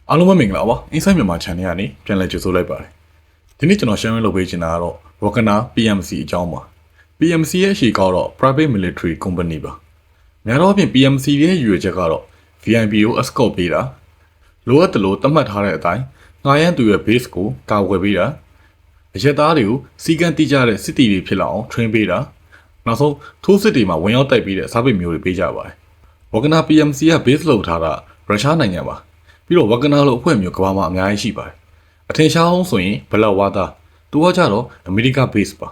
အားလုံးပဲမင်္ဂလာပါအင်းဆိုင်မြန်မာ channel ကနေပြန်လည်ကြိုဆိုလိုက်ပါတယ်ဒီနေ့ကျွန်တော် share လုပ်ပေးချင်တာကတော့ Wagner PMC အကြောင်းပါ PMC ရဲ့အရှိကတော့ Private Military Company ပါများသောအားဖြင့် PMC ရဲ့ရည်ရွယ်ချက်ကတော့ VIP ကို escort ပေးတာလိုအပ်တယ်လို့သတ်မှတ်ထားတဲ့အတိုင်းငှားရမ်းသူရဲ့ base ကိုကာကွယ်ပေးတာအရက်သားတွေကိုစီကံတိကျတဲ့စစ်တီတွေဖြစ်လာအောင် train ပေးတာနောက်ဆုံးထိုးစစ်တွေမှာဝင်ရောက်တိုက်ပေးတဲ့စားပိတ်မျိုးတွေပေးကြပါတယ် Wagner PMC က base လုပ်ထားတာရုရှားနိုင်ငံပါပြီးတော့ Wagner လို့အဖွဲ့မျိုးကမ္ဘာမှာအများကြီးရှိပါတယ်အထင်ရှားအောင်ဆိုရင် Black Water သူကကြတော့ America base ပါ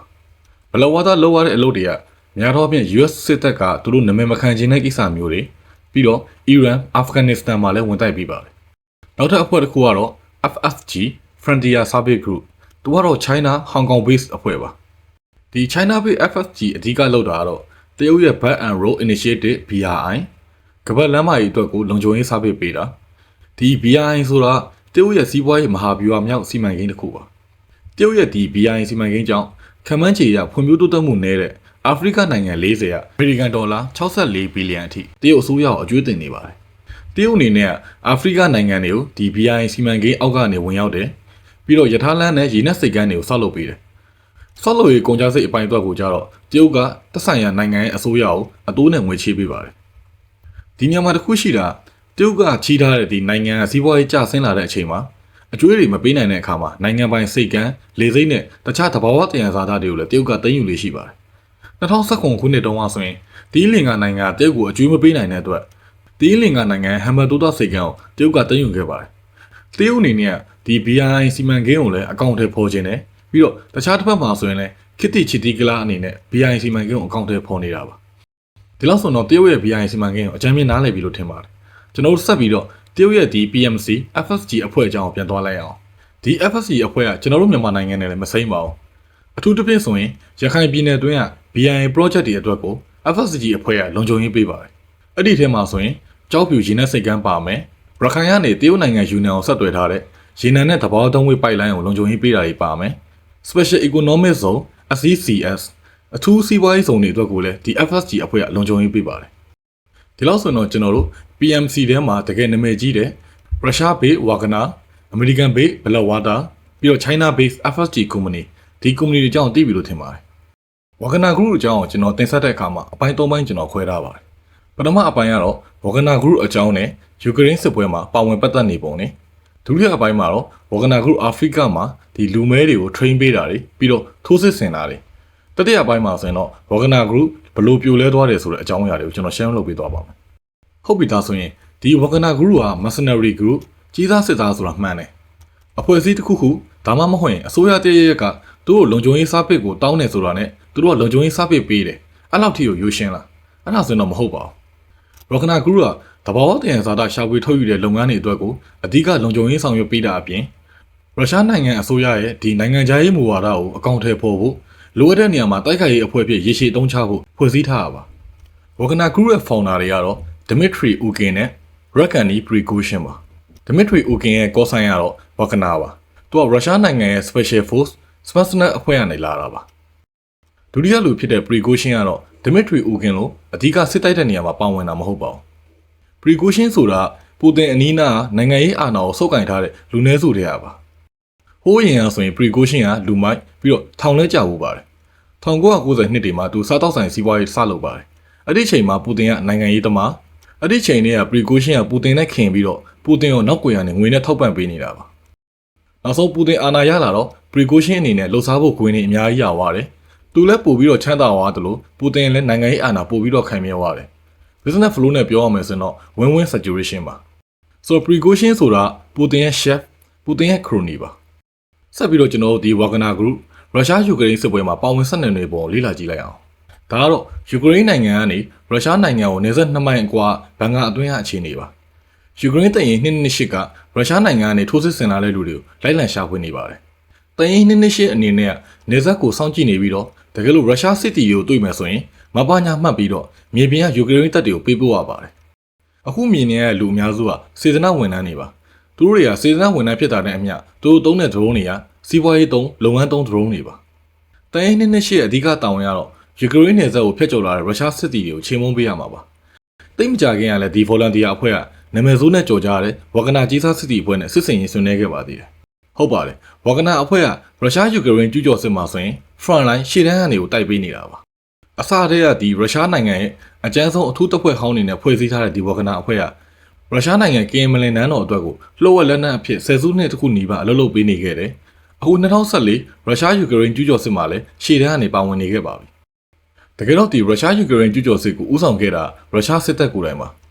Black Water လောက်ရတဲ့အလုပ်တွေကများတော့ဖြင့် US စစ်တပ်ကသူတို့နာမည်မခံချင်တဲ့ကိစ္စမျိုးတွေပြီးတော့ Iran Afghanistan မှာလည်းဝင်တိုက်ပြီးပါတယ်နောက်ထပ်အဖွဲ့တစ်ခုကတော့ FSG Frontier Service Group သူကတော့ China Hong Kong base အဖွဲ့ပါဒီ China base FSG အဓိကလုပ်တာကတော့တရုတ်ရဲ့ Belt and Road Initiative BRI ကမ္ဘာလမ်းမကြီးအတွက်ကိုလုံခြုံရေးစာပေပေးတာဒီ BRI ဆိုတာတရုတ်ရဲ့စီးပွားရေးမဟာဗျူဟာမြောက်စီမံကိန်းတစ်ခုပါတရုတ်ရဲ့ဒီ BRI စီမံကိန်းကြောင့်ခန့်မှန်းခြေရဖွံ့ဖြိုးတိုးတက်မှုနည်းတဲ့အာဖရိကနိုင်ငံ40ရအမေရိကန်ဒေါ်လာ64ဘီလီယံအထိတရုတ်အစိုးရကိုအကျွေးတင်နေပါတယ်တရုတ်အနေနဲ့အာဖရိကနိုင်ငံတွေကိုဒီ BRI စီမံကိန်းအောက်ကနေဝင်ရောက်တယ်ပြီးတော့ရထားလမ်းနဲ့ရေနက်စိတ်ကမ်းတွေကိုဆောက်လုပ်ပေးတယ်ဆောက်လုပ်ရေးကုန်ကျစရိတ်အပိုင်းအတွက်ကိုကြတော့တရုတ်ကသက်ဆိုင်ရာနိုင်ငံရဲ့အစိုးရကိုအတိုးနဲ့ငွေချေးပေးပါတယ်ဒီညမှာတစ်ခုရှိတာတရုတ်ကချီးထားတဲ့ဒီနိုင်ငံစီးပွားရေးကျဆင်းလာတဲ့အချိန်မှာအကျွေးတွေမပေးနိုင်တဲ့အခါမှာနိုင်ငံပိုင်စိတ်ကမ်းလေစိတ်နဲ့တခြားသဘာဝတရားစားသားတွေကိုလည်းတရုတ်ကသိမ်းယူလေးရှိပါတယ်2019ခုနှစ်တုန်းကဆိုရင်ဒီလင်္ကာနိုင်ငံတရုတ်ကိုအကျွေးမပေးနိုင်တဲ့အတွက်ဒီလင်္ကာနိုင်ငံဟမ်ဘာတိုတာစိတ်ကမ်းကိုတရုတ်ကသိမ်းယူခဲ့ပါတယ်တရုတ်အနေနဲ့ဒီ BRI စီမံကိန်းကိုလည်းအကောင့်ထဲပေါ်ခြင်းနဲ့ပြီးတော့တခြားတစ်ဖက်မှာဆိုရင်လည်းခိတိချီတီကလာအနေနဲ့ BRI စီမံကိန်းကိုအကောင့်ထဲပေါ်နေတာပါဒီလောက်ဆိုတော့တရုတ်ရဲ့ BRI စီမံကိန်းကိုအကြမ်းမြင်နားလည်ပြီလို့ထင်ပါတယ်ကျွန်တော်တို့ဆက်ပြီးတော့တရုတ်ရဲ့ဒီ PMC FSG အဖွဲ့အကြောင်းကိုပြန်သွားလိုက်အောင်ဒီ FSG အဖွဲ့ကကျွန်တော်တို့မြန်မာနိုင်ငံနဲ့လည်းမစိမ့်ပါဘူးအထူးသဖြင့်ဆိုရင်ရခိုင်ပြည်နယ်အတွင်းက BRI project တွေအတွက်ကို FSG အဖွဲ့ကလုံခြုံရေးပေးပါတယ်အဲ့ဒီထဲမှာဆိုရင်ကြောက်ဖြူရေနက်စိတ်ကမ်းပါမယ်ရခိုင်ကနေတရုတ်နိုင်ငံယူနန်ကိုဆက်သွယ်ထားတဲ့ရေနံနဲ့သဘာဝသုံးဝေးပိုက်လိုင်းကိုလုံခြုံရေးပေးတာတွေပါမယ် Special Economic Zone SECS အထူးစီးပွားရေးဇုံတွေအတွက်ကိုလည်းဒီ FSG အဖွဲ့ကလုံခြုံရေးပေးပါတယ်ဒီလောက်ဆိုတော့ကျွန်တော်တို့ PMC ထဲမှာတကယ်နာမည်ကြီးတယ်ရုရှား base Wagner American base Black Water ပြီးတော့ China base FSG company ဒီ company တွေအကြောင်းသိပြီလို့ထင်ပါတယ် Wagner Group အကြောင်းကိုကျွန်တော်တင်ဆက်တဲ့အခါမှာအပိုင်း၃ပိုင်းကျွန်တော်ခွဲထားပါတယ်ပထမအပိုင်းကတော့ Wagner Group အကြောင်းနဲ့ယူကရိန်းစစ်ပွဲမှာပါဝင်ပတ်သက်နေပုံနဲ့ဒုတိယအပိုင်းမှာတော့ Wagner Group အာဖရိကမှာဒီလူမဲတွေကို train ပေးတာတွေပြီးတော့ထိုးစစ်ဆင်တာတွေတတိယအပိုင်းမှာဆိုရင်တော့ Wagner Group ဘလို့ပြိုလဲသွားတယ်ဆိုတဲ့အကြောင်းအရာတွေကိုကျွန်တော် share လုပ်ပေးသွားပါမယ်ဟုတ်ပြီဒါဆိုရင်ဒီ Wagner Group က mercenary group ကြီးစားစစ်သားဆိုတာမှန်တယ်အဖွဲ့အစည်းတစ်ခုခုဒါမှမဟုတ်ရင်အစိုးရတရရက်ကသူတို့လုံခြုံရေးစားပစ်ကိုတောင်းနေဆိုတာနဲ့သူတို့ကလုံခြုံရေးစားပစ်ပေးတယ်အဲ့လောက်ထိကိုရိုးရှင်းလားအဲ့ဒါဆိုရင်တော့မဟုတ်ပါဘူး Wagner Group ကတဘာဝတရားစားတာရှာဖွေထုတ်ယူတဲ့လုပ်ငန်းတွေအတွက်ကိုအဓိကလုံခြုံရေးဆောင်ရွက်ပေးတာအပြင်ရုရှားနိုင်ငံအစိုးရရဲ့ဒီနိုင်ငံခြားရေးမူဝါဒကိုအကောင့်ထဲပေါ်ဖို့လိုအပ်တဲ့နေရာမှာတိုက်ခိုက်ရေးအဖွဲ့ဖြစ်ရေရှည်တုံးချဖို့ဖွဲ့စည်းထားတာပါ Wagner Group ရဲ့ founder တွေကတော့ Dmitry Ukin နဲ့ Rakani Prigozhin ပါ Dmitry Ukin ရဲ့ကောဆိုင်ကတော့ Wagner ပါသူကရုရှားနိုင်ငံရဲ့ Special Force Spetsnaz အဖွဲ့ကနေလာတာပါဒုတိယလူဖြစ်တဲ့ Prigozhin ကတော့ Dmitry Ukin လို့အဓိကစစ်တိုက်တဲ့နေရာမှာပါဝင်တာမဟုတ်ပါဘူး Prigozhin ဆိုတာပူတင်အနီးနားနိုင်ငံရေးအာဏာကိုဆုပ်ကိုင်ထားတဲ့လူနည်းစုတွေကပါဟိုးရင်ဆိုရင် Prigozhin ကလူမိုက်ပြီးတော့ထောင်လဲကြဖို့ပါတယ်1990နှစ်တွေမှာသူစားတောက်ဆိုင်စီးပွားရေးစလုပ်ပါတယ်အဲ့ဒီချိန်မှာပူတင်ကနိုင်ငံရေးသမားအဲ့ဒီချိန်တွေက Prigozhin ကပူတင်နဲ့ခင်ပြီးတော့ပူတင်ကိုနောက်ကွယ်ကနေငွေနဲ့ထောက်ပံ့ပေးနေတာပါနောက်ဆုံးပူတင်အာဏာရလာတော့ Prigozhin အနေနဲ့လှုပ်ရှားဖို့ခွင့်နေအများကြီးရသွားတယ်သူလည်းပို့ပြီးတော့ချမ်းသာသွားတယ်လို့ပူတင်လည်းနိုင်ငံရေးအာဏာပို့ပြီးတော့ခံမြဲသွားတယ် business flow နဲ့ပြောရမယ်ဆိုတော့ win-win situation ပါဆိုတော့ Prigozhin ဆိုတာပူတင်ရဲ့ chef ပူတင်ရဲ့ crony ပါဆက်ပြီးတော့ကျွန်တော်တို့ဒီ Wagner Group ရုရှားယူကရိန်းစစ်ပွဲမှာပါဝင်ဆက်နွယ်နေပုံလေ့လာကြည့်လိုက်အောင်ဒါကတော့ယူကရိန်းနိုင်ငံကနေရုရှားနိုင်ငံကိုနေဆက်2မိုင်အကွာဘန်ကာအတွင်းကအခြေအနေပါယူကရိန်းတပ်ရင်း228ကရုရှားနိုင်ငံကနေထိုးစစ်ဆင်လာတဲ့လူတွေကိုလိုက်လံရှာဖွေနေပါတယ်တပ်ရင်း228အနေနဲ့နေဆက်ကိုစောင့်ကြည့်နေပြီးတော့တကယ်လို့ရုရှားစစ်တီကိုတွေ့မယ်ဆိုရင်မပညာမှတ်ပြီးတော့မြေပြင်ကယူကရိန်းတပ်တွေကိုပေးပို့ရပါတယ်အခုမြင်နေရတဲ့လူအများစုကစေတနာဝန်ထမ်းတွေပါသူတို့တွေကစေတနာဝန်ထမ်းဖြစ်တာနဲ့အမျှသူတို့သုံးတဲ့ drone တွေကစီးပွားရေးသုံးလုပ်ငန်းသုံး drone တွေပါတရင်နှစ်ရှိအဓိကတာဝန်ရတော့ယူကရိန်းနယ်စပ်ကိုဖျက်ကျော်လာတဲ့ရုရှားစစ်တီတွေကိုချိန်မုံပေးရမှာပါတိတ်မကြခင်ကလည်းဒီ volunteer အဖွဲ့က နာမည်ဆိုးနဲ့ကြော်ကြားတဲ့ဝဂနာကြီးစားစစ်တီအဖွဲ့နဲ့စစ်စင်ရေးဆွေးနွေးခဲ့ပါသေးတယ်။ဟုတ်ပါတယ်။ဝဂနာအဖွဲ့ကရုရှားယူကရိန်းကျူးကျော်စစ်မှာဆိုရင် front line ရှေ့တန်းကနေကိုတိုက်ပေးနေတာပါ။အစတည်းကဒီရုရှားနိုင်ငံရဲ့အကြမ်းဆုံးအထူးတပ်ဖွဲ့ဟောင်းနေနဲ့ဖွဲ့စည်းထားတဲ့ဒီဝဂနာအဖွဲ့ကရုရှားနိုင်ငံကင်မလင်နန်းတော်အတွက်ကိုလှုပ်ဝက်လက်နက်အဖြစ်ဆယ်စုနှစ်တခုနီးပါအလုပ်လုပ်ပေးနေခဲ့တယ်။အခု2014ရုရှားယူကရိန်းကျူးကျော်စစ်မှာလည်းရှေ့တန်းကနေပါဝင်နေခဲ့ပါပြီ။တကယ်တော့ဒီရုရှားယူကရိန်းကျူးကျော်စစ်ကိုဦးဆောင်ခဲ့တာရုရှားစစ်တပ်ကိုယ်တိုင်ပါ။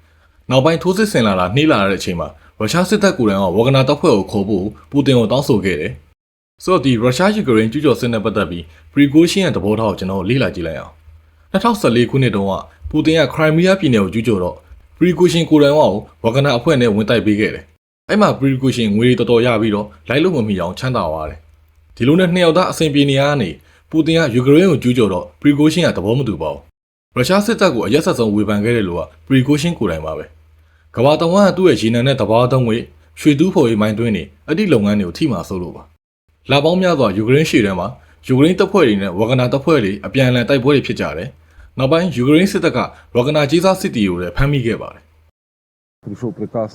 နောက်ပိုင်းထိုးစစ်ဆင်လာတာနှေးလာတဲ့အချိန်မှာရုရှားစစ်တပ်ကိုယ်တိုင်ကဝဂနာတပ်ဖွဲ့ကိုခေါ်ဖို့ပူတင်ကိုတောင်းဆိုခဲ့တယ်။ဆိုတော့ဒီရုရှားယူကရိန်းကျူးကျော်စစ်နဲ့ပတ်သက်ပြီးပရီဂိုရှင်းရဲ့သဘောထားကိုကျွန်တော်လေ့လာကြည့်လိုက်အောင်။2014ခုနှစ်တုန်းကပူတင်ကခရိုင်းမီးယားပြည်နယ်ကိုကျူးကျော်တော့ပရီဂိုရှင်းကိုယ်တိုင်ကဝဂနာအဖွဲ့နဲ့ဝင်တိုက်ပေးခဲ့တယ်။အဲ့မှာပရီဂိုရှင်းငွေတော်တော်ရပြီးတော့လိုက်လို့မမီအောင်ချမ်းသာသွားတယ်။ဒီလိုနဲ့နှစ်ယောက်သားအဆင်ပြေနေရကနေပူတင်ကယူကရိန်းကိုကျူးကျော်တော့ပရီဂိုရှင်းကသဘောမတူပါဘူး။ရုရှားစစ်တပ်ကိုအရက်ဆက်ဆုံးဝေဖန်ခဲ့တဲ့လူကပရီဂိုရှင်းကိုယ်တိုင်ပါပဲ။ကမ္ဘာတဝန်းကသူ့ရဲ့ရေနံနဲ့တဘာသုံးငွေရွှေတူးဖော်ရေးမိုင်းတွင်းနေအဲ့ဒီလုပ်ငန်းတွေကိုထိမှဆိုးလို့ပါ။လာပေါင်းများစွာယူကရိန်းရှေ့တန်းမှာယူကရိန်းတပ်ဖွဲ့တွေနဲ့ဝဂနာတပ်ဖွဲ့တွေအပြန်အလှန်တိုက်ပွဲတွေဖြစ်ကြတယ်။နောက်ပိုင်းယူကရိန်းစစ်တပ်ကဝဂနာကြီးစားစစ်တီကိုလည်းဖမ်းမိခဲ့ပါတယ်။ Пришел приказ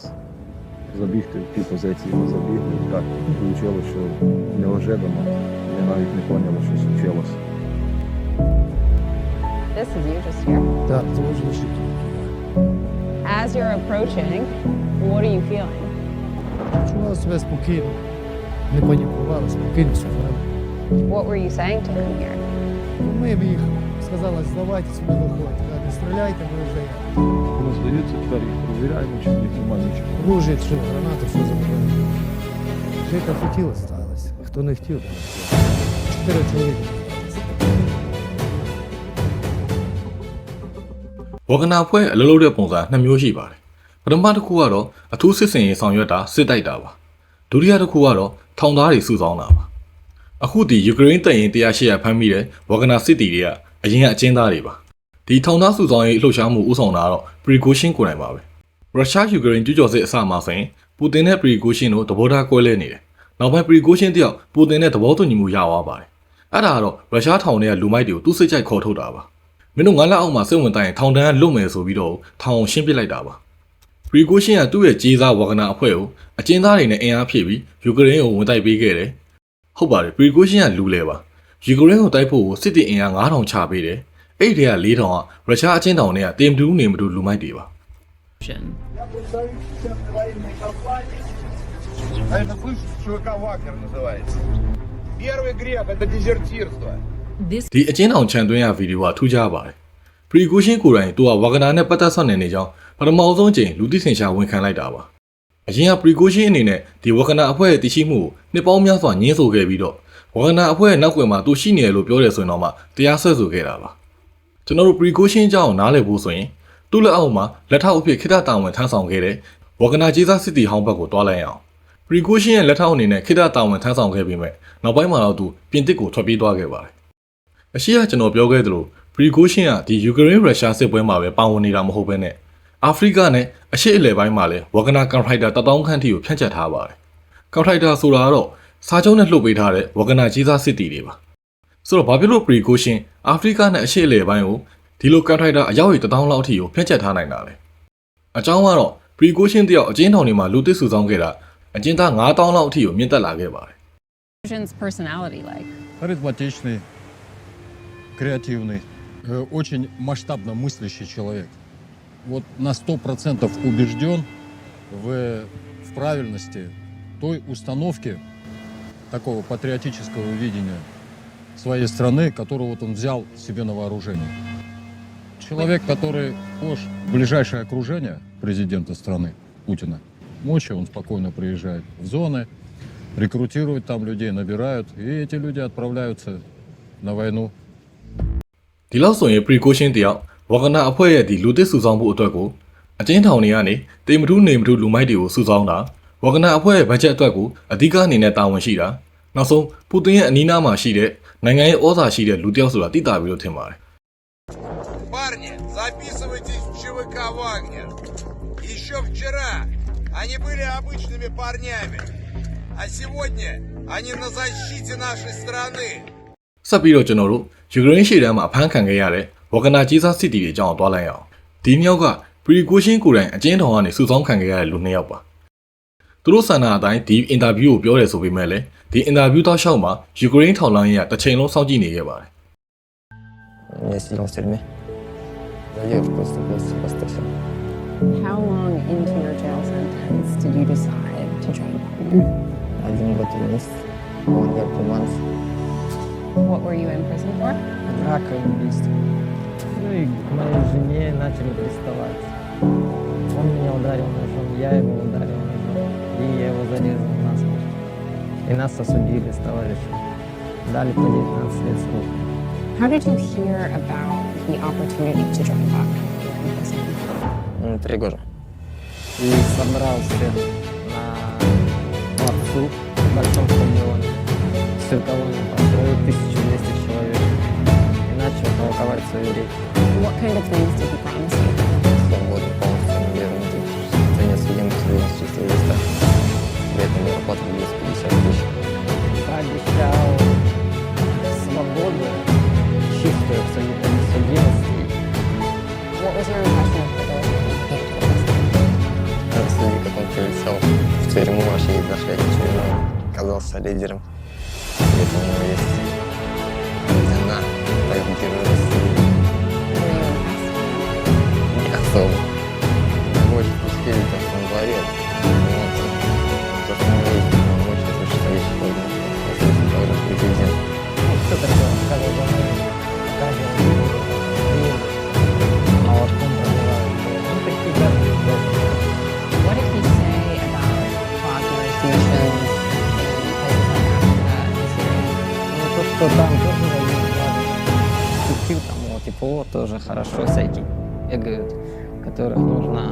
забігти в ті позиції, ми забігли. Так вийшло, що неожиданно. Я навіть не поняла, що случилось. This is you just here. Так, це може лише тут. As you're approaching, what are you feeling? Чувала себе спокійно, не панікувала, спокійно сухарем. What were you saying to him here? Ми їх сказали, здавайте сюди виходьте, не стріляйте, ми вже Вони здаються, тепер їх провіряємо, чи в них немає нічого. оружие, чи гранати, все забрали. Жити хотіли, сталося. Хто не хотів, то не хотів. 4 чоловіки. ဝဂနာအဖွဲ့အလုပ်လုပ်တဲ့ပုံစံနှစ်မျိုးရှိပါတယ်။ပထမတစ်ခုကတော့အထူးစစ်စင်ရေးဆောင်ရွက်တာစစ်တိုက်တာပါ။ဒုတိယတစ်ခုကတော့ထောင်သားတွေစုဆောင်းတာပါ။အခုဒီယူကရိန်းတပ်ရင်100-800ဖမ်းမိတဲ့ဝဂနာစစ်တီတွေကအရင်ကအကျဉ်းသားတွေပါ။ဒီထောင်သားစုဆောင်းရေးလှုပ်ရှားမှုဦးဆောင်တာကတော့ပရီဂိုရှင်းကိုယ်တိုင်ပါပဲ။ရုရှားယူကရိန်းကျူးကျော်စစ်အစမှာဆိုရင်ပူတင်နဲ့ပရီဂိုရှင်းတို့သဘောထားကွဲလွဲနေတယ်။နောက်ပိုင်းပရီဂိုရှင်းတယောက်ပူတင်နဲ့သဘောတူညီမှုရသွားပါတယ်။အဲ့ဒါကတော့ရုရှားထောင်ထဲကလူမိုက်တွေကိုသူ့စိတ်ကြိုက်ခေါ်ထုတ်တာပါ။မင်းတို့ငါးလက်အောက်မှာစိတ်ဝင်တိုင်းထောင်တန်းကလွတ်မယ်ဆိုပြီးတော့ထောင်အောင်ရှင်းပစ်လိုက်တာပါပရီဂိုရှင်းကသူ့ရဲ့ကြေးစားဝဂနာအဖွဲ့ကိုအကျဉ်းသားတွေနဲ့အင်အားဖြည့်ပြီးယူကရိန်းကိုဝင်တိုက်ပေးခဲ့တယ်ဟုတ်ပါတယ်ပရီဂိုရှင်းကလူလဲပါယူကရိန်းကိုတိုက်ဖို့စစ်တီအင်အား9000ချပေးတယ်အဲ့ဒီက4000ကရုရှားအကျဉ်းထောင်တွေကတင်မတူးနေမတူလူမိုက်တွေပါ А это слышишь, ЧВК «Вагнер» называется. Первый грех – это дезертирство. ဒီအကျဉ်းထောင်ခြံသွင်းရဗီဒီယိုကထူးခြားပါတယ်ပရီဂိုရှင်းကိုယ်တိုင်သူကဝဂနာနဲ့ပတ်သက်ဆက်နေကြောင်းပထမဆုံးချိန်လူသိစင်ရှာဝန်ခံလိုက်တာပါအရင်ကပရီဂိုရှင်းအနေနဲ့ဒီဝဂနာအဖွဲ့ရဲ့တည်ရှိမှုကိုနှစ်ပေါင်းများစွာညှင်းဆိုခဲ့ပြီးတော့ဝဂနာအဖွဲ့ရဲ့နောက်ွယ်မှာသူရှိနေတယ်လို့ပြောတယ်ဆိုရင်တော့မှတရားစွဲဆိုခဲ့တာပါကျွန်တော်တို့ပရီဂိုရှင်းအကြောင်းနားလည်ဖို့ဆိုရင်သူ့လက်အောက်မှာလက်ထောက်အဖြစ်ခိတတာဝန်ထမ်းဆောင်ခဲ့တဲ့ဝဂနာကြီးစားစစ်တီဟောင်းဘက်ကိုတွားလိုက်အောင်ပရီဂိုရှင်းရဲ့လက်ထောက်အနေနဲ့ခိတတာဝန်ထမ်းဆောင်ခဲ့ပြီးမဲ့နောက်ပိုင်းမှာတော့သူပြင်သစ်ကိုထွက်ပြေးသွားခဲ့ပါတယ်အရှိကကျွန်တော်ပြောခဲ့သလိုပရီဂိုရှင်းကဒီယူကရိန်းရုရှားစစ်ပွဲမှာပဲပါဝင်နေတာမဟုတ်ဘဲနဲ့အာဖရိကနဲ့အရှေ့အလယ်ပိုင်းမှာလည်းဝဂနာကန်ထရိုက်တာ1000ခန့်ထိကိုဖြန့်ကျက်ထားပါတယ်။ကန်ထရိုက်တာဆိုတာကတော့စားကျုံးနဲ့လှုပ်ပေးထားတဲ့ဝဂနာကြီးစားစစ်တီတွေပါ။ဆိုတော့ဘာဖြစ်လို့ပရီဂိုရှင်းအာဖရိကနဲ့အရှေ့အလယ်ပိုင်းကိုဒီလိုကန်ထရိုက်တာအရောက်ရ1000လောက်အထိကိုဖြန့်ကျက်ထားနိုင်တာလဲ။အကြောင်းကတော့ပရီဂိုရှင်းတယောက်အကျဉ်းထောင်တွေမှာလူသစ်စုဆောင်းခဲ့တာအကျဉ်းသား9000လောက်အထိကိုမြင့်တက်လာခဲ့ပါတယ် Putin's personality like? Харизматичный, креативный, очень масштабно мыслящий человек. Вот на 100% убежден в правильности той установки такого патриотического видения своей страны, которую вот он взял себе на вооружение. Человек, который вхож в ближайшее окружение президента страны Путина. Ночью он спокойно приезжает в зоны, рекрутируют там людей, набирают, и эти люди отправляются на войну. ဒီလောက်ဆိုရင်ပရီဂိုရှင်းတယောက်ဝဂနာအဖွဲ့ရဲ့ဒီလူသစ်စုဆောင်းဖို့အတွက်ကိုအကျဉ်းထောင်တွေကနေတေမထူးနေမထူးလူမိုက်တွေကိုစုဆောင်းတာဝဂနာအဖွဲ့ရဲ့ဘတ်ဂျက်အတွက်ကိုအဓိကအနေနဲ့တာဝန်ရှိတာနောက်ဆုံးပူတင်ရဲ့အနီးနားမှာရှိတဲ့နိုင်ငံရဲ့ဩဇာရှိတဲ့လူတယောက်ဆိုတာသိတာပြီးလို့ထင်ပါတယ် Парни, записывайтесь в ЧВК «Вагнер». Еще вчера они были обычными парнями, а сегодня они на защите нашей страны. ဆက်ပြီးတော့ကျွန်တော်တို့ယူကရိန်းရှေ့တန်းမှာအဖမ်းခံခဲ့ရတဲ့ဝဂနာကြီးစားစစ်တီတွေအကြောင်းသွားလိုက်အောင်ဒီမြောက်ကပ precaution ကိုယ်တိုင်အကျဉ်းထောင်ကနေစုဆောင်းခံခဲ့ရတဲ့လူ2ယောက်ပါသူတို့ဆန္ဒအတိုင်းဒီအင်တာဗျူးကိုပြောတယ်ဆိုပေမဲ့လည်းဒီအင်တာဗျူးတောက်လျှောက်မှာယူကရိန်းထောက်လှမ်းရေးကတစ်ချိန်လုံးစောင့်ကြည့်နေခဲ့ပါတယ် Я сидел в тюрьме. За девушку просто все. How long into your jail sentence did you decide to join Wagner? 1 год и месяц. 1 year, 2 months. What were you in prison for? Драка и убийство. Ну и к моей жене начали приставать. Он меня ударил ножом, я его ударил ножом. И я его зарезал насмерть. И нас осудили с товарищем. Дали по 19 лет срока. How did you hear about the opportunity to join Wagner when you were in prison? 3 года. И собрал всех на плацу в большом стадионе. Всю колонию построил 1200 человек. И начал толковать свою речь. What kind of things did he promise you? Свободу полностью неверный. Конец судимости 94 листа. При этом я работал 250 тысяч. Пообещал свободу, чистую абсолютно несудимость. What was your impression of the door when you came to prison? Люди, как он прилетел в тюрьму, вообще изначально тюрьму, оказался лидером. Это у него есть цена, так герой России. Were you impressed? Не особо. Его очень впустили, то, что он говорил. То, что у него есть полномочия, то, что есть тоже президент. Что такое? Как это а вот он пробивает. Ну, такие гадкие истории. What did he say about Wagner's missions in places like Africa and Syria? Ну, то, что там тоже воюют, ладно. Шутил там, вот, типа, вот, тоже хорошо всякие бегают, которых нужно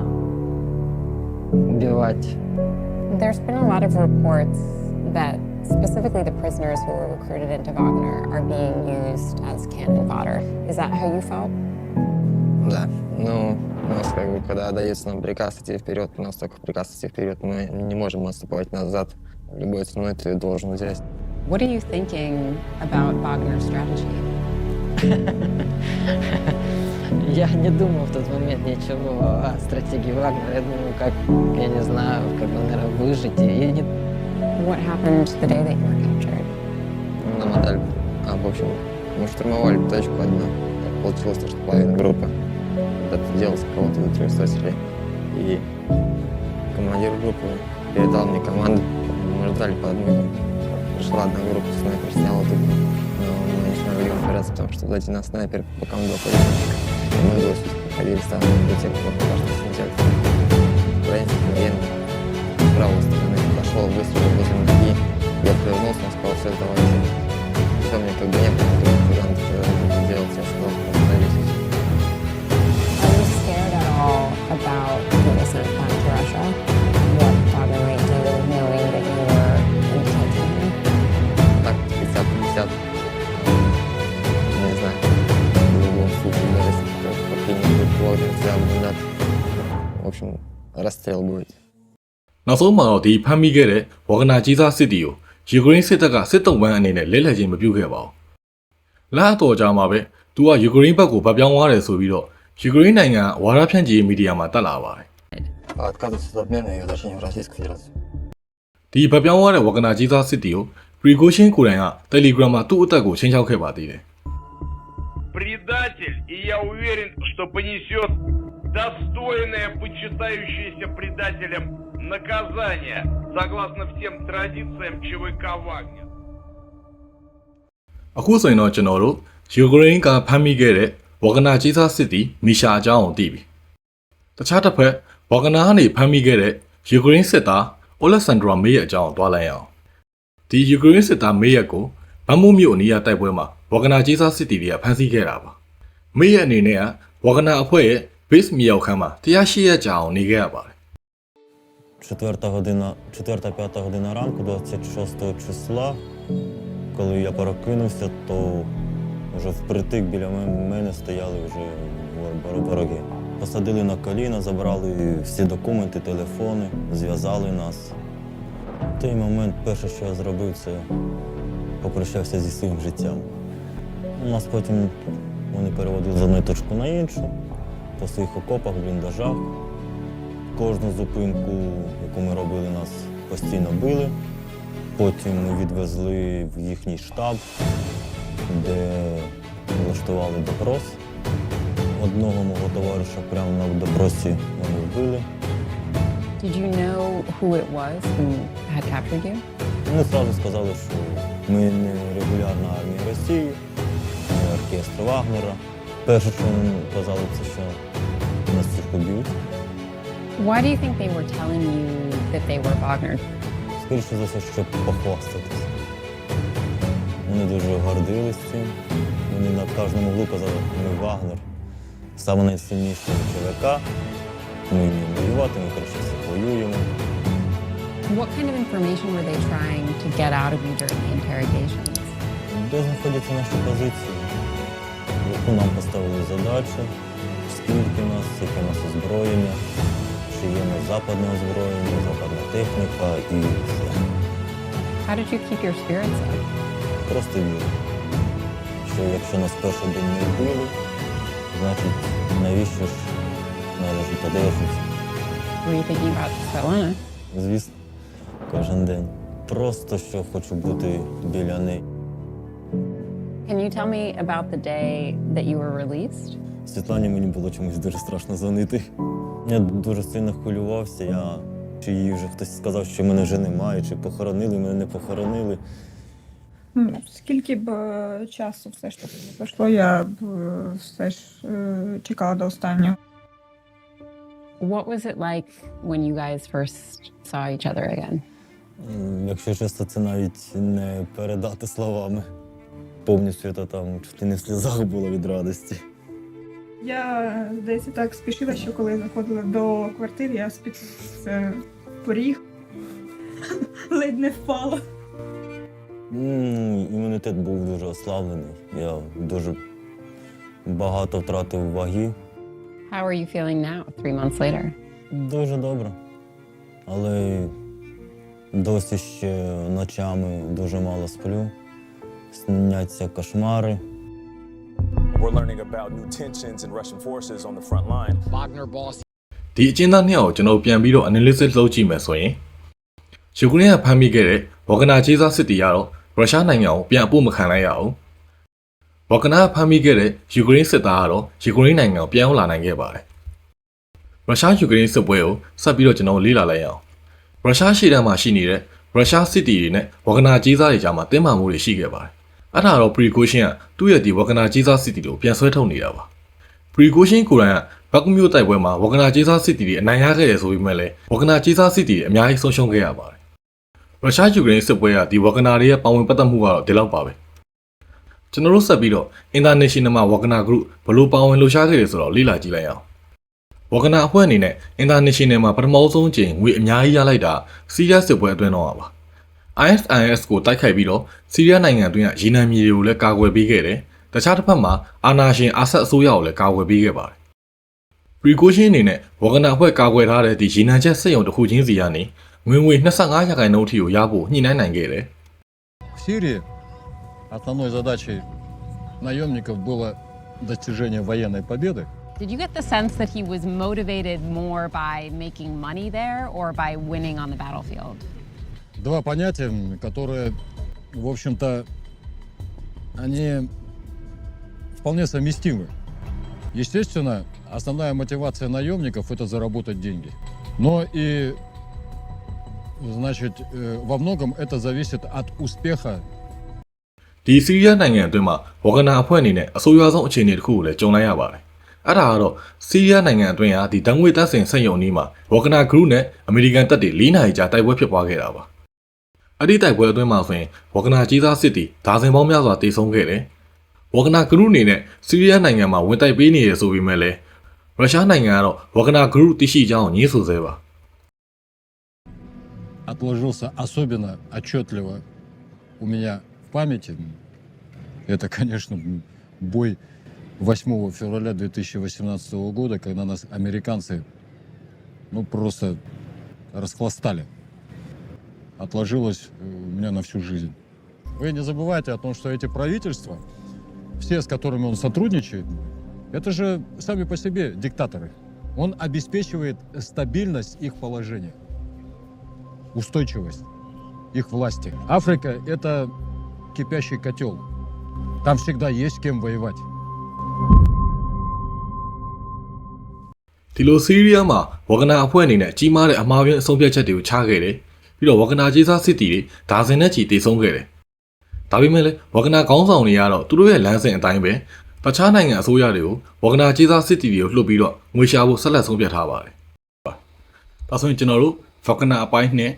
убивать. There's been a lot of reports that specifically the prisoners who were recruited into Wagner are being used as cannon fodder. Is that how you felt? Да, ну, у нас как бы, когда дается нам приказ идти вперед, у нас только приказ идти вперед, мы не можем отступать назад. Любой ценой ты должен взять. What are you thinking about Wagner's strategy? Я не думал в тот момент ничего о стратегии Вагнера. Я думал, как, я не знаю, как, наверное, выжить. И не... What happened the day that you were captured? Нам отдали, в общем, мы штурмовали точку одну. Так получилось, что половина группы отделался кого-то до 300 телей. И командир группы передал мне команду. Мы ждали по одной. Пришла одна группа, снайпер сняла тупо. Но мы не смогли упираться, потому что сзади нас снайпер, пока он был пулеметчик. И мы его ходили там, до тех пор, пока что снизили. Украинский военный с правой стороны пошел, выстрелил возле ноги. Я повернулся, он сказал, все, давайте. Все, мне как бы не было вариантов делать, я сказал, остановитесь. Are you scared at all about being sent back to Russia? What Wagner might do knowing that you were in detention here? Так, 50-50. Не знаю. В любом случае, даже если какие-нибудь блогеры тебя обвинят. В общем, расстрел будет. နောက်ဆုံးမှာတော့ဒီဖမ်းမိခဲ့တဲ့ဝဂနာကြီးစားစစ်တီကိုယူကရိန်းစစ်တပ်ကစစ်တုံးပန်းအနေနဲ့လဲလှယ်ခြင်းမပြုခဲ့ပါဘူး။လအတော်ကြာမှာပဲသူကယူကရိန်းဘက်ကိုဗတ်ပြောင်းသွားတယ်ဆိုပြီးတော့ယူကရိန်းနိုင်ငံဝါဒဖြန့်ချီရေးမီဒီယာမှာတက်လာပါတယ် Отказываться от обмена и возвращения в Российскую Федерацию. ။ဒီဗတ်ပြောင်းသွားတဲ့ဝဂနာကြီးစားစစ်တီကို precaution ကိုယ်တိုင်က Telegram မှာသူ့အသက်ကိုချင်းချောက်ခဲ့ပါသေးတယ် Предатель, и я уверен, что понесет достойное, почитающееся предателем наказание, согласно всем традициям ЧВК «Вагнер». ။အခုဆိုရင်တော့ကျွန်တော်တို့ယူကရိန်းကဖမ်းမိခဲ့တဲ့ဝဂနာကြီးစားစစ်တီမီရှာအကြောင်းကိုသိပြီ။တခြားတစ်ဖက်ဝဂနာကနေဖမ်းမိခဲ့တဲ့ယူကရိန်းစစ်သားအိုလက်ဆန်ဒရာမေးရဲ့အကြောင်းကိုတွားလိုက်အောင်။ဒီယူကရိန်းစစ်သားမေးရက်ကိုဗမ်မုမြို့အနီးအတိုက်ပွဲမှာဝဂနာကြီးစားစစ်တီတွေကဖမ်းဆီးခဲ့တာပါ။မေးရက်အနေနဲ့ကဝဂနာအဖွဲ့ရဲ့ base မြောက်ခန်းမှာ108ရက်ကြာအောင်နေခဲ့ရပါတယ် 4-5 година ранку, 26 числа, коли я прокинувся, то вже впритик біля мене стояли вже вороги. Посадили на коліна, забрали всі документи, телефони, зв'язали нас. В той момент перше, що я зробив, це попрощався зі своїм життям. Нас потім вони переводили з одної точки на іншу. по своїх окопах, бліндажах. Кожну зупинку, яку ми робили, нас постійно били. Потім ми відвезли в їхній штаб, де влаштували допрос. Одного мого товариша прямо на допросі вони вбили. Did you know who it was who had captured you? Вони одразу сказали, що ми не регулярна армія Росії, не оркестр Вагнера. Перше, що вони казали, це що нас всіх уб'ють. Why do you think they were telling you that they were Wagner? Скоріше за все, щоб похвастатися. Вони дуже гордились цим. Вони на кожному углу казали, ми Вагнер. Саме найсильніші ЧВК. Ми вміємо воювати, ми краще всіх воюємо. What kind of information were they trying to get out of you during the interrogations? Де знаходяться наші позиції? Яку нам поставили задачу, скільки нас, яке нас озброєння, чи є у нас западне озброєння, западна техніка і все. How did you keep your spirits up? Просто вірю, що якщо нас перший день не вбили, значить навіщо ж належить одержатися? Were you thinking about Svetlana? Звісно, кожен день. Просто що хочу бути біля неї. Can you tell me about the day that you were released? Світлані мені було чомусь дуже страшно дзвонити. Я дуже сильно хвилювався. Чи їй вже хтось сказав, що мене вже немає, чи похоронили, мене не похоронили. Скільки б часу все ж таки не пройшло, я б все ж чекала до останнього. What was it like when you guys first saw each other again? Якщо чесно, це навіть не передати словами. Повністю це там чуть не в сльозах було від радості. Я, здається, так спішила, що коли заходила до квартири, я спіткнулася поріг, ледь не впала. Імунітет був дуже ослаблений. Я дуже багато втратив ваги. How are you feeling now, 3 months later? Дуже добре. Але досі ще ночами дуже мало сплю. Сняться кошмари. We're learning about new tensions in Russian forces on the front line. Wagner boss ဒီအကျဉ်းသားနှစ်ယောက်ကိုကျွန်တော်ပြန်ပြီးတော့ analysis လုပ်ကြည့်မယ်ဆိုရင်ယူကရိန်းကဖမ်းမိခဲ့တဲ့ဝဂနာခြေစားစစ်တီကတော့ရုရှားနိုင်ငံကိုပြန်အပို့မခံလိုက်ရဘူးဝဂနာကဖမ်းမိခဲ့တဲ့ယူကရိန်းစစ်သားကတော့ယူကရိန်းနိုင်ငံကိုပြန်ရောက်လာနိုင်ခဲ့ပါတယ်ရုရှားယူကရိန်းစစ်ပွဲကိုဆက်ပြီးတော့ကျွန်တော်လေ့လာလိုက်ရအောင်ရုရှားရှေ့တန်းမှာရှိနေတဲ့ရုရှားစစ်တီတွေနဲ့ဝဂနာခြေစားတွေကြားမှာတင်းမာမှုတွေရှိခဲ့ပါတယ်အဲ့ဒါတော့ precaution ကသူ့ရဲ့ဒီဝဂနာခြေစားစစ်တီတွေကိုပြန်ဆွဲထုတ်နေတာပါ precaution ကိုယ်တိုင်ကဘက်ကူမျိုးတိုက်ပွဲမှာဝဂနာခြေစားစစ်တီတွေအနိုင်ရခဲ့တယ်ဆိုပြီးမှလည်းဝဂနာခြေစားစစ်တီတွေအများကြီးဆုံးရှုံးခဲ့ရပါတယ်ရုရှားယူကရိန်းစစ်ပွဲကဒီဝဂနာတွေရဲ့ပါဝင်ပတ်သက်မှုကတော့ဒီလောက်ပါပဲကျွန်တော်တို့ဆက်ပြီးတော့ international မှာဝဂနာ group ဘလို့ပါဝင်လှူရှားခဲ့တယ်ဆိုတော့လေ့လာကြည့်လိုက်အောင်ဝဂနာအဖွဲ့အနေနဲ့ international မှာပထမဆုံးချိန်ငွေအများကြီးရလိုက်တာစီးရီးယားစစ်ပွဲအတွင်းတော့ပါ ISIS ကိုတိုက်ခိုက်ပြီးတော့စီးရီးယားနိုင်ငံအတွင်းကရေနံမြေတွေကိုလည်းကာကွယ်ပေးခဲ့တယ်တခြားတစ်ဖက်မှာအာဏာရှင်အာဆတ်အစိုးရကိုလည်းကာကွယ်ပေးခဲ့ပါတယ် precaution အနေနဲ့ဝဂနာအဖွဲ့ကာကွယ်ထားတဲ့ဒီရေနံချက်စက်ရုံတစ်ခုချင်းစီကနေငွေ25%အထိကိုရဖို့ညှိနှိုင်းနိုင်ခဲ့တယ် В Сирии основной задачей наемников было достижение военной победы. Did you get the sense that he was motivated more by making money there or by winning on the battlefield? Два понятия, которые, в общем-то, они вполне совместимы. Естественно, основная мотивация наемников – это заработать деньги. Но и, значит, во многом это зависит от успеха. ဒီစီးရီးယားနိုင်ငံအတွင်းမှာဝဂနာအဖွဲ့အနေနဲ့အဆိုးရွားဆုံးအခြေအနေတစ်ခုကိုလည်းကြုံလိုက်ရပါတယ်အဲ့ဒါကတော့စီးရီးယားနိုင်ငံအတွင်းဟာဒီတန်ငွေတပ်ဆင်စက်ရုံနီးမှာဝဂနာ group နဲ့အမေရိကန်တပ်တွေ4နာရီကြာတိုက်ပွဲဖြစ်ပွားခဲ့တာပါအဲ့ဒီတိုက်ပွဲအတွင်းမှာဆိုရင်ဝဂနာကြီးစားစစ်တီဒါဇင်ပေါင်းများစွာတေဆုံးခဲ့တယ်ဝဂနာ group အနေနဲ့စီးရီးယားနိုင်ငံမှာဝင်တိုက်ပေးနေရဆိုပေမဲ့လည်းရုရှားနိုင်ငံကတော့ဝဂနာ group တရှိကြောင်းညှင်းဆိုသေးပါ Отложился особенно отчетливо у меня в памяти. Это, конечно, бой 8 февраля 2018 года, когда нас американцы просто расхластали. Отложилось у меня на всю жизнь. Вы не забывайте о том, что эти правительства, все, с которыми он сотрудничает, Это же сами по себе диктаторы. Он обеспечивает стабильность их положения, устойчивость их власти. Африка – это кипящий котел. Там всегда есть с кем воевать. ဒီလိုဆီးရီးယားမှာဝဂနာအဖွဲ့အနေနဲ့ကြီးမားတဲ့အမှားယွင်းအဆုံးဖြတ်ချက်တွေကိုချခဲ့တယ်ပြီးတော့ဝဂနာကြီးစားစစ်တီတွေဒါဇင်နဲ့ချီတည်ဆုံးခဲ့တယ်ဒါပေမဲ့လည်းဝဂနာခေါင်းဆောင်တွေကတော့သူတို့ရဲ့လမ်းစဉ်အတိုင်းပဲတခြားနိုင်ငံအစိုးရတွေကိုဝဂနာကြီးစားစစ်တီတွေကိုလှုပ်ပြီးတော့ငွေရှာဖို့ဆက်လက်ဆုံးဖြတ်ထားပါတယ်ဒါဆိုရင်ကျွန်တော်တို့ဝဂနာအပိုင်းနဲ့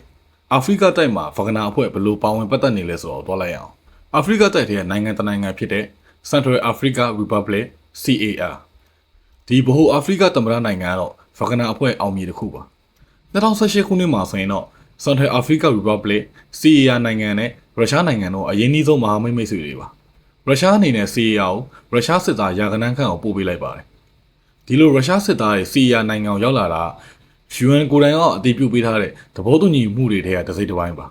အာဖရိကတိုက်မှာဝဂနာအဖွဲ့ဘယ်လိုပါဝင်ပတ်သက်နေလဲဆိုတော့တွားလိုက်အောင်အာဖရိကတိုက်ထဲကနိုင်ငံတနိုင်ငံဖြစ်တဲ့ Central Africa Republic CAR ဒီဗဟိုအာဖရိကသမ္မတနိုင်ငံကတော့ဝဂနာအဖွဲ့အောင်မြေတစ်ခုပါ2018ခုနှစ်မှာဆိုရင်တော့ Central Africa Republic CAR နိုင်ငံနဲ့ရုရှားနိုင်ငံတို့အရင်နှီးဆုံးမဟာမိတ်ဆွေတွေပါရုရှားအနေနဲ့ CAR ကိုရုရှားစစ်သားရာဂဏန်းခန့်ကိုပို့ပေးလိုက်ပါတယ်ဒီလိုရုရှားစစ်သားတွေ CAR နိုင်ငံကိုရောက်လာတာ UN ကိုယ်တိုင်ကအတည်ပြုပေးထားတဲ့သဘောတူညီမှုတွေထဲကတစ်စိတ်တစ်ပိုင်းပါ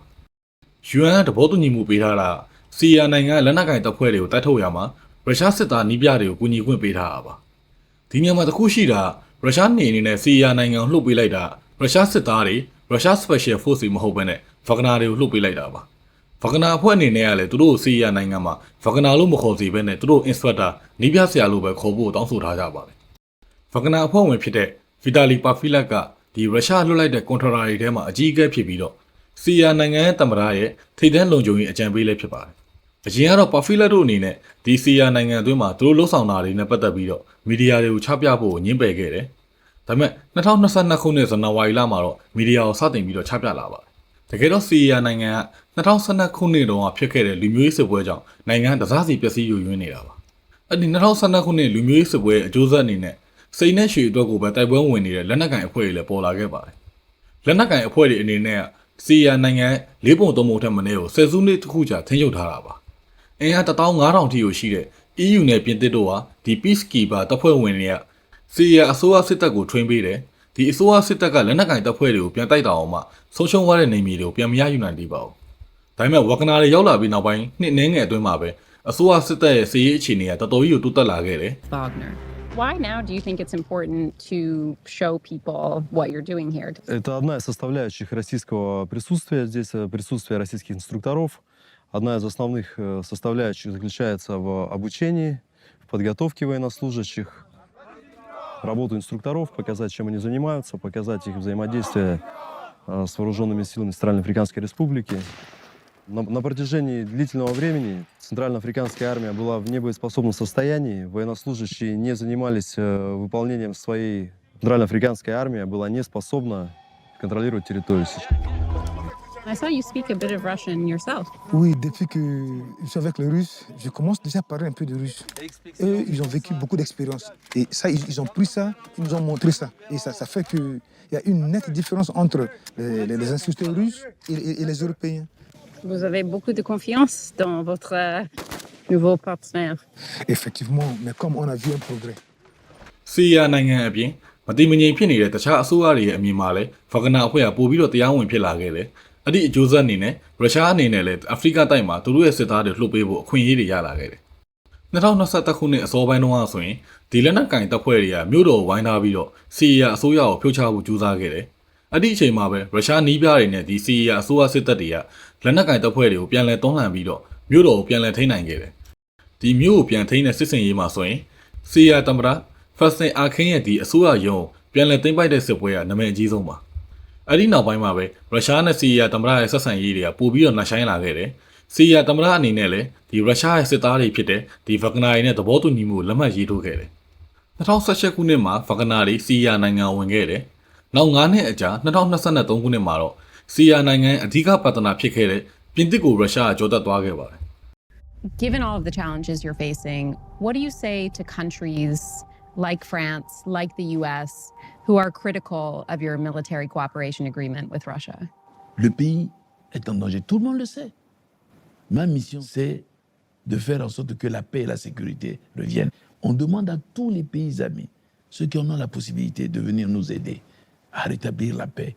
UN ကသဘောတူညီမှုပေးထားတာ CAR နိုင်ငံလက်နက်ကင်တပ်ဖွဲ့တွေကိုတိုက်ထုတ်ရမှာရုရှားစစ်သားနီးပြတွေကိုကူညီခွင့်ပေးထားတာပါဒီနေရာမှာတစ်ခုရှိတာရုရှားနေအနေနဲ့ CAR နိုင်ငံကိုလှုပ်ပေးလိုက်တာရုရှားစစ်သားတွေရုရှား Special Force တွေမဟုတ်ဘဲနဲ့ဝဂနာတွေကိုလှုပ်ပေးလိုက်တာပါဝဂနာအဖွဲ့အနေနဲ့ကလည်းသူတို့ CAR နိုင်ငံမှာဝဂနာလို့မခေါ်စီဘဲနဲ့သူတို့ Inspector နီးပြဆရာလို့ပဲခေါ်ဖို့တောင်းဆိုထားကြပါတယ်ဝဂနာအဖွဲ့ဝင်ဖြစ်တဲ့ Vitali Pavlak ကဒီရုရှားလွှတ်လိုက်တဲ့ Contra တွေထဲမှာအကြီးအကဲဖြစ်ပြီးတော့ CAR နိုင်ငံရဲ့သမ္မတရဲ့ထိပ်တန်းလုံခြုံရေးအကြံပေးလည်းဖြစ်ပါတယ်အရင်ကတော့ Pavlak တို့အနေနဲ့ဒီ CAR နိုင်ငံအတွင်းမှာသူတို့လှုပ်ဆောင်တာတွေနဲ့ပတ်သက်ပြီးတော့မီဒီယာတွေကိုချပြဖို့ညှင်းပယ်ခဲ့တယ်ဒါပေမဲ့2022ခုနှစ်ဇန်နဝါရီလမှာတော့မီဒီယာကိုစတင်ပြီးတော့ချပြလာပါတယ်တကယ်တော့ CAR နိုင်ငံက2012ခုနှစ်တုန်းကဖြစ်ခဲ့တဲ့လူမျိုးရေးစစ်ပွဲကြောင့်နိုင်ငံတစားစီပျက်စီးယိုယွင်းနေတာပါအဲ့ဒီ2012ခုနှစ်လူမျိုးရေးစစ်ပွဲအကျိုးဆက်အနေနဲ့စိန်နဲ့ရွှေအတွက်ကိုပဲတိုက်ပွဲဝင်နေတဲ့လက်နက်ကင်အဖွဲ့တွေလည်းပေါ်လာခဲ့ပါတယ်လက်နက်ကင်အဖွဲ့တွေအနေနဲ့ CAR နိုင်ငံ၄ပုံ၃ပုံထက်မနည်းကိုဆယ်စုနှစ်တစ်ခုကြာထိန်းချုပ်ထားတာပါအင်အား15000ထိကိုရှိတဲ့ EU နဲ့ပြင်သစ်တို့ဟာဒီ Peacekeeper တပ်ဖွဲ့ဝင်တွေက CAR အစိုးရစစ်တပ်ကိုထွင်းပေးတယ်ဒီအစိုးရစစ်တပ်ကလက်နက်ကင်တပ်ဖွဲ့တွေကိုပြန်တိုက်တာအောင်မှဆုံးရှုံးသွားတဲ့နေမြေတွေကိုပြန်မရယူနိုင်သေးပါဘူးဒါပေမဲ့ဝဂနာတွေရောက်လာပြီးနောက်ပိုင်းနှစ်နှဲငယ်အတွင်းမှာပဲအစိုးရစစ်တပ်ရဲ့စီးရေးအခြေအနေကတော်တော်ကြီးကိုတိုးတက်လာခဲ့တယ် Wagner. Why now do you think it's important to show people what you're doing here? Это одна из составляющих российского присутствия здесь, присутствие российских инструкторов. Одна из основных составляющих заключается в обучении, в подготовке военнослужащих, работу инструкторов, показать, чем они занимаются, показать их взаимодействие с вооруженными силами Центральноафриканской Республики. На протяжении длительного времени Центральноафриканская армия была в небоеспособном состоянии, военнослужащие не занимались выполнением своей... Центральноафриканская армия была не способна контролировать территорию сейчас. I saw you speak a bit of Russian yourself. Oui, depuis que je suis avec les Russes, je commence déjà à parler un peu de russe. Eux, ils ont vécu beaucoup d'expériences. Et ça, ils ont pris ça, ils nous ont montré ça. Et ça fait qu'il y a une nette différence entre les instructeurs russes et les Européens. Vous avez beaucoup de confiance dans votre nouveau partenaire. Effectivement, mais comme on a vu un progrès. CAR နိုင်ငံအပြင်မတိမငြိမ်ဖြစ်နေတဲ့တခြားအစိုးရတွေရဲ့အမြင်မှာလည်းဝဂနာအဖွဲ့ကပို့ပြီးတော့တရားဝင်ဖြစ်လာခဲ့တယ်အဲ့ဒီအကျိုးဆက်အနေနဲ့ရုရှားအနေနဲ့လည်းအာဖရိကတိုက်မှာသူတို့ရဲ့စစ်သားတွေလှုပ်ပေးဖို့အခွင့်အရေးတွေရလာခဲ့တယ်2021ခုနှစ်အစောပိုင်းတုန်းကဆိုရင်ဒီလက်နက်ကင်တပ်ဖွဲ့တွေကမြို့တော်ဝိုင်းထားပြီးတော့ CAR အစိုးရကိုဖြုတ်ချဖို့ကြိုးစားခဲ့တယ်အဲ့ဒီအချိန်မှာပဲရုရှားနီးပြားတွေနဲ့ဒီ CAR အစိုးရစစ်တပ်တွေကလက်နက်ကင်တပ်ဖွဲ့တွေကိုပြန်လည်တွန်းလှန်ပြီးတော့မြို့တော်ကိုပြန်လည်ထိန်းနိုင်ခဲ့တယ်ဒီမြို့ကိုပြန်ထိန်းတဲ့စစ်စင်ရေးမှာဆိုရင် CAR သမ္မတFaustin Archin ရဲ့ဒီအစိုးရရုံးပြန်လည်သိမ်းပိုက်တဲ့စစ်ပွဲကနာမည်အကြီးဆုံးပါအဲ့ဒီနောက်ပိုင်းမှာပဲရုရှားနဲ့ CAR သမ္မတရဲ့ဆက်ဆံရေးတွေကပိုပြီးတော့နှဆိုင်လာခဲ့တယ် CAR သမ္မတအနေနဲ့လည်းဒီရုရှားရဲ့စစ်သားတွေဖြစ်တဲ့ဒီဝဂနာတွေနဲ့သဘောတူညီမှုလက်မှတ်ရေးထိုးခဲ့တယ်2018ခုနှစ်မှာဝဂနာတွေ CAR နိုင်ငံဝင်ခဲ့တယ်နောက်9နှစ်အကြာ2023ခုနှစ်မှာတော့ CAR နိုင်ငံအဓိကပတ်သက်တာဖြစ်ခဲ့တဲ့ပြင်သစ်ကိုရုရှားကကြော်တက်သွားခဲ့ပါတယ် Given all of the challenges you're facing, what do you say to countries like France, like the US, who are critical of your military cooperation agreement with Russia? Le pays est en danger, tout le monde le sait. Ma mission, c'est de faire en sorte que la paix et la sécurité reviennent. On demande à tous les pays amis, ceux qui en ont la possibilité de venir nous aider à rétablir la paix.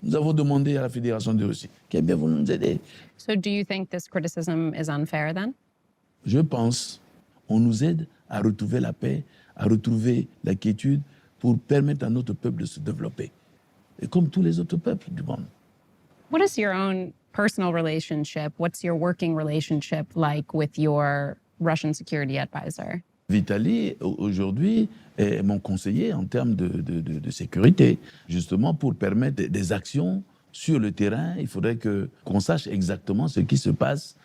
Nous avons demandé à la Fédération de Russie qu'elle bien voulu nous aider. So do you think this criticism is unfair then? Je pense qu'on nous aide à retrouver la paix à retrouver la quiétude pour permettre à notre peuple de se développer, et comme tous les autres peuples du monde. What is your own personal relationship? What's your working relationship like with your Russian security advisor? Vitaly, aujourd'hui, est mon conseiller en termes de sécurité, justement pour permettre des actions sur le terrain. Il faudrait qu'on sache exactement ce qui se passe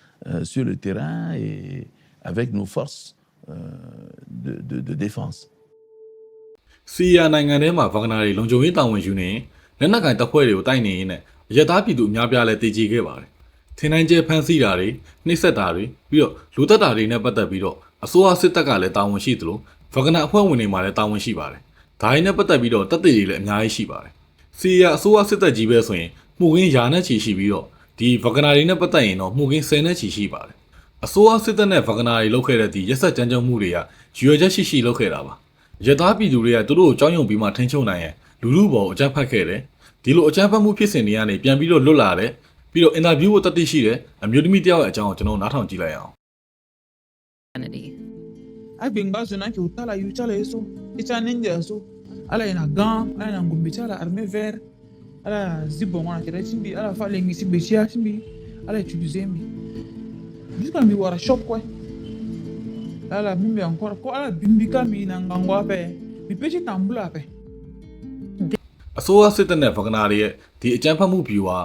sur le terrain et avec nos forces de défense. စီးရီးယားနိုင်ငံထဲမှာဗဂနာတွေလုံခြုံရေးတာဝန်ယူနေလက်နက်ကင်တပ်ဖွဲ့တွေကိုတိုက်နေရင်းနဲ့အရသားပြည်သူအများပြားလည်းတည်ကြည်ခဲ့ပါတယ်။ထင်တိုင်းကျဲဖမ်းဆီးတာတွေနှိပ်စက်တာတွေပြီးတော့လူသက်တာတွေနဲ့ပတ်သက်ပြီးတော့အစိုးရစစ်တပ်ကလည်းတာဝန်ရှိသလိုဗဂနာအဖွဲ့ဝင်တွေမှာလည်းတာဝန်ရှိပါတယ်။ဒါတွေနဲ့ပတ်သက်ပြီးတော့တပ်တွေလည်းအများကြီးရှိပါတယ်။စီးရီးယားအစိုးရစစ်တပ်ကြီးပဲဆိုရင်မှုခင်းယာနဲ့ချီရှိပြီးတော့ဒီဗဂနာတွေနဲ့ပတ်သက်ရင်တော့မှုခင်း10နဲ့ချီရှိပါတယ်။အစိုးရစစ်တပ်နဲ့ဗဂနာတွေလုပ်ခဲ့တဲ့ဒီရက်ဆက်ကြမ်းကြုတ်မှုတွေကရွေချက်ရှိလုပ်ခဲ့တာပါ။ရသားပြည်သူတွေကသူတို့ကိုကြောင်းရုံပြီးမှထိန်းချုပ်နိုင်ရင်လူလူပေါ်အကြမ်းဖက်ခဲ့တယ်ဒီလိုအကြမ်းဖက်မှုဖြစ်စဉ်တွေကနေပြန်ပြီးတော့လွတ်လာတယ်ပြီးတော့အင်တာဗျူးကိုတတ်သိရှိတယ်အမျိုးသမီးတယောက်ရဲ့အကြောင်းကိုကျွန်တော်နားထောင်ကြည့်လိုက်အောင် ai benga zona ki utala yu chala yeso icha ninja so ala ina gan ala ina ngumbi chala arme ver ala zibo wana kira chimbi ala fa lengi si besia chimbi ala utiliser mi jusqu'à mi wara shop quoi ala mimbe encore ko ala bimbika mi na ngangwa pe mi pechi tambula pe အစိုးရစစ်တပ်နဲ့ဗဂနာတွေရဲ့ဒီအကြမ်းဖက်မှုဗျူဟာ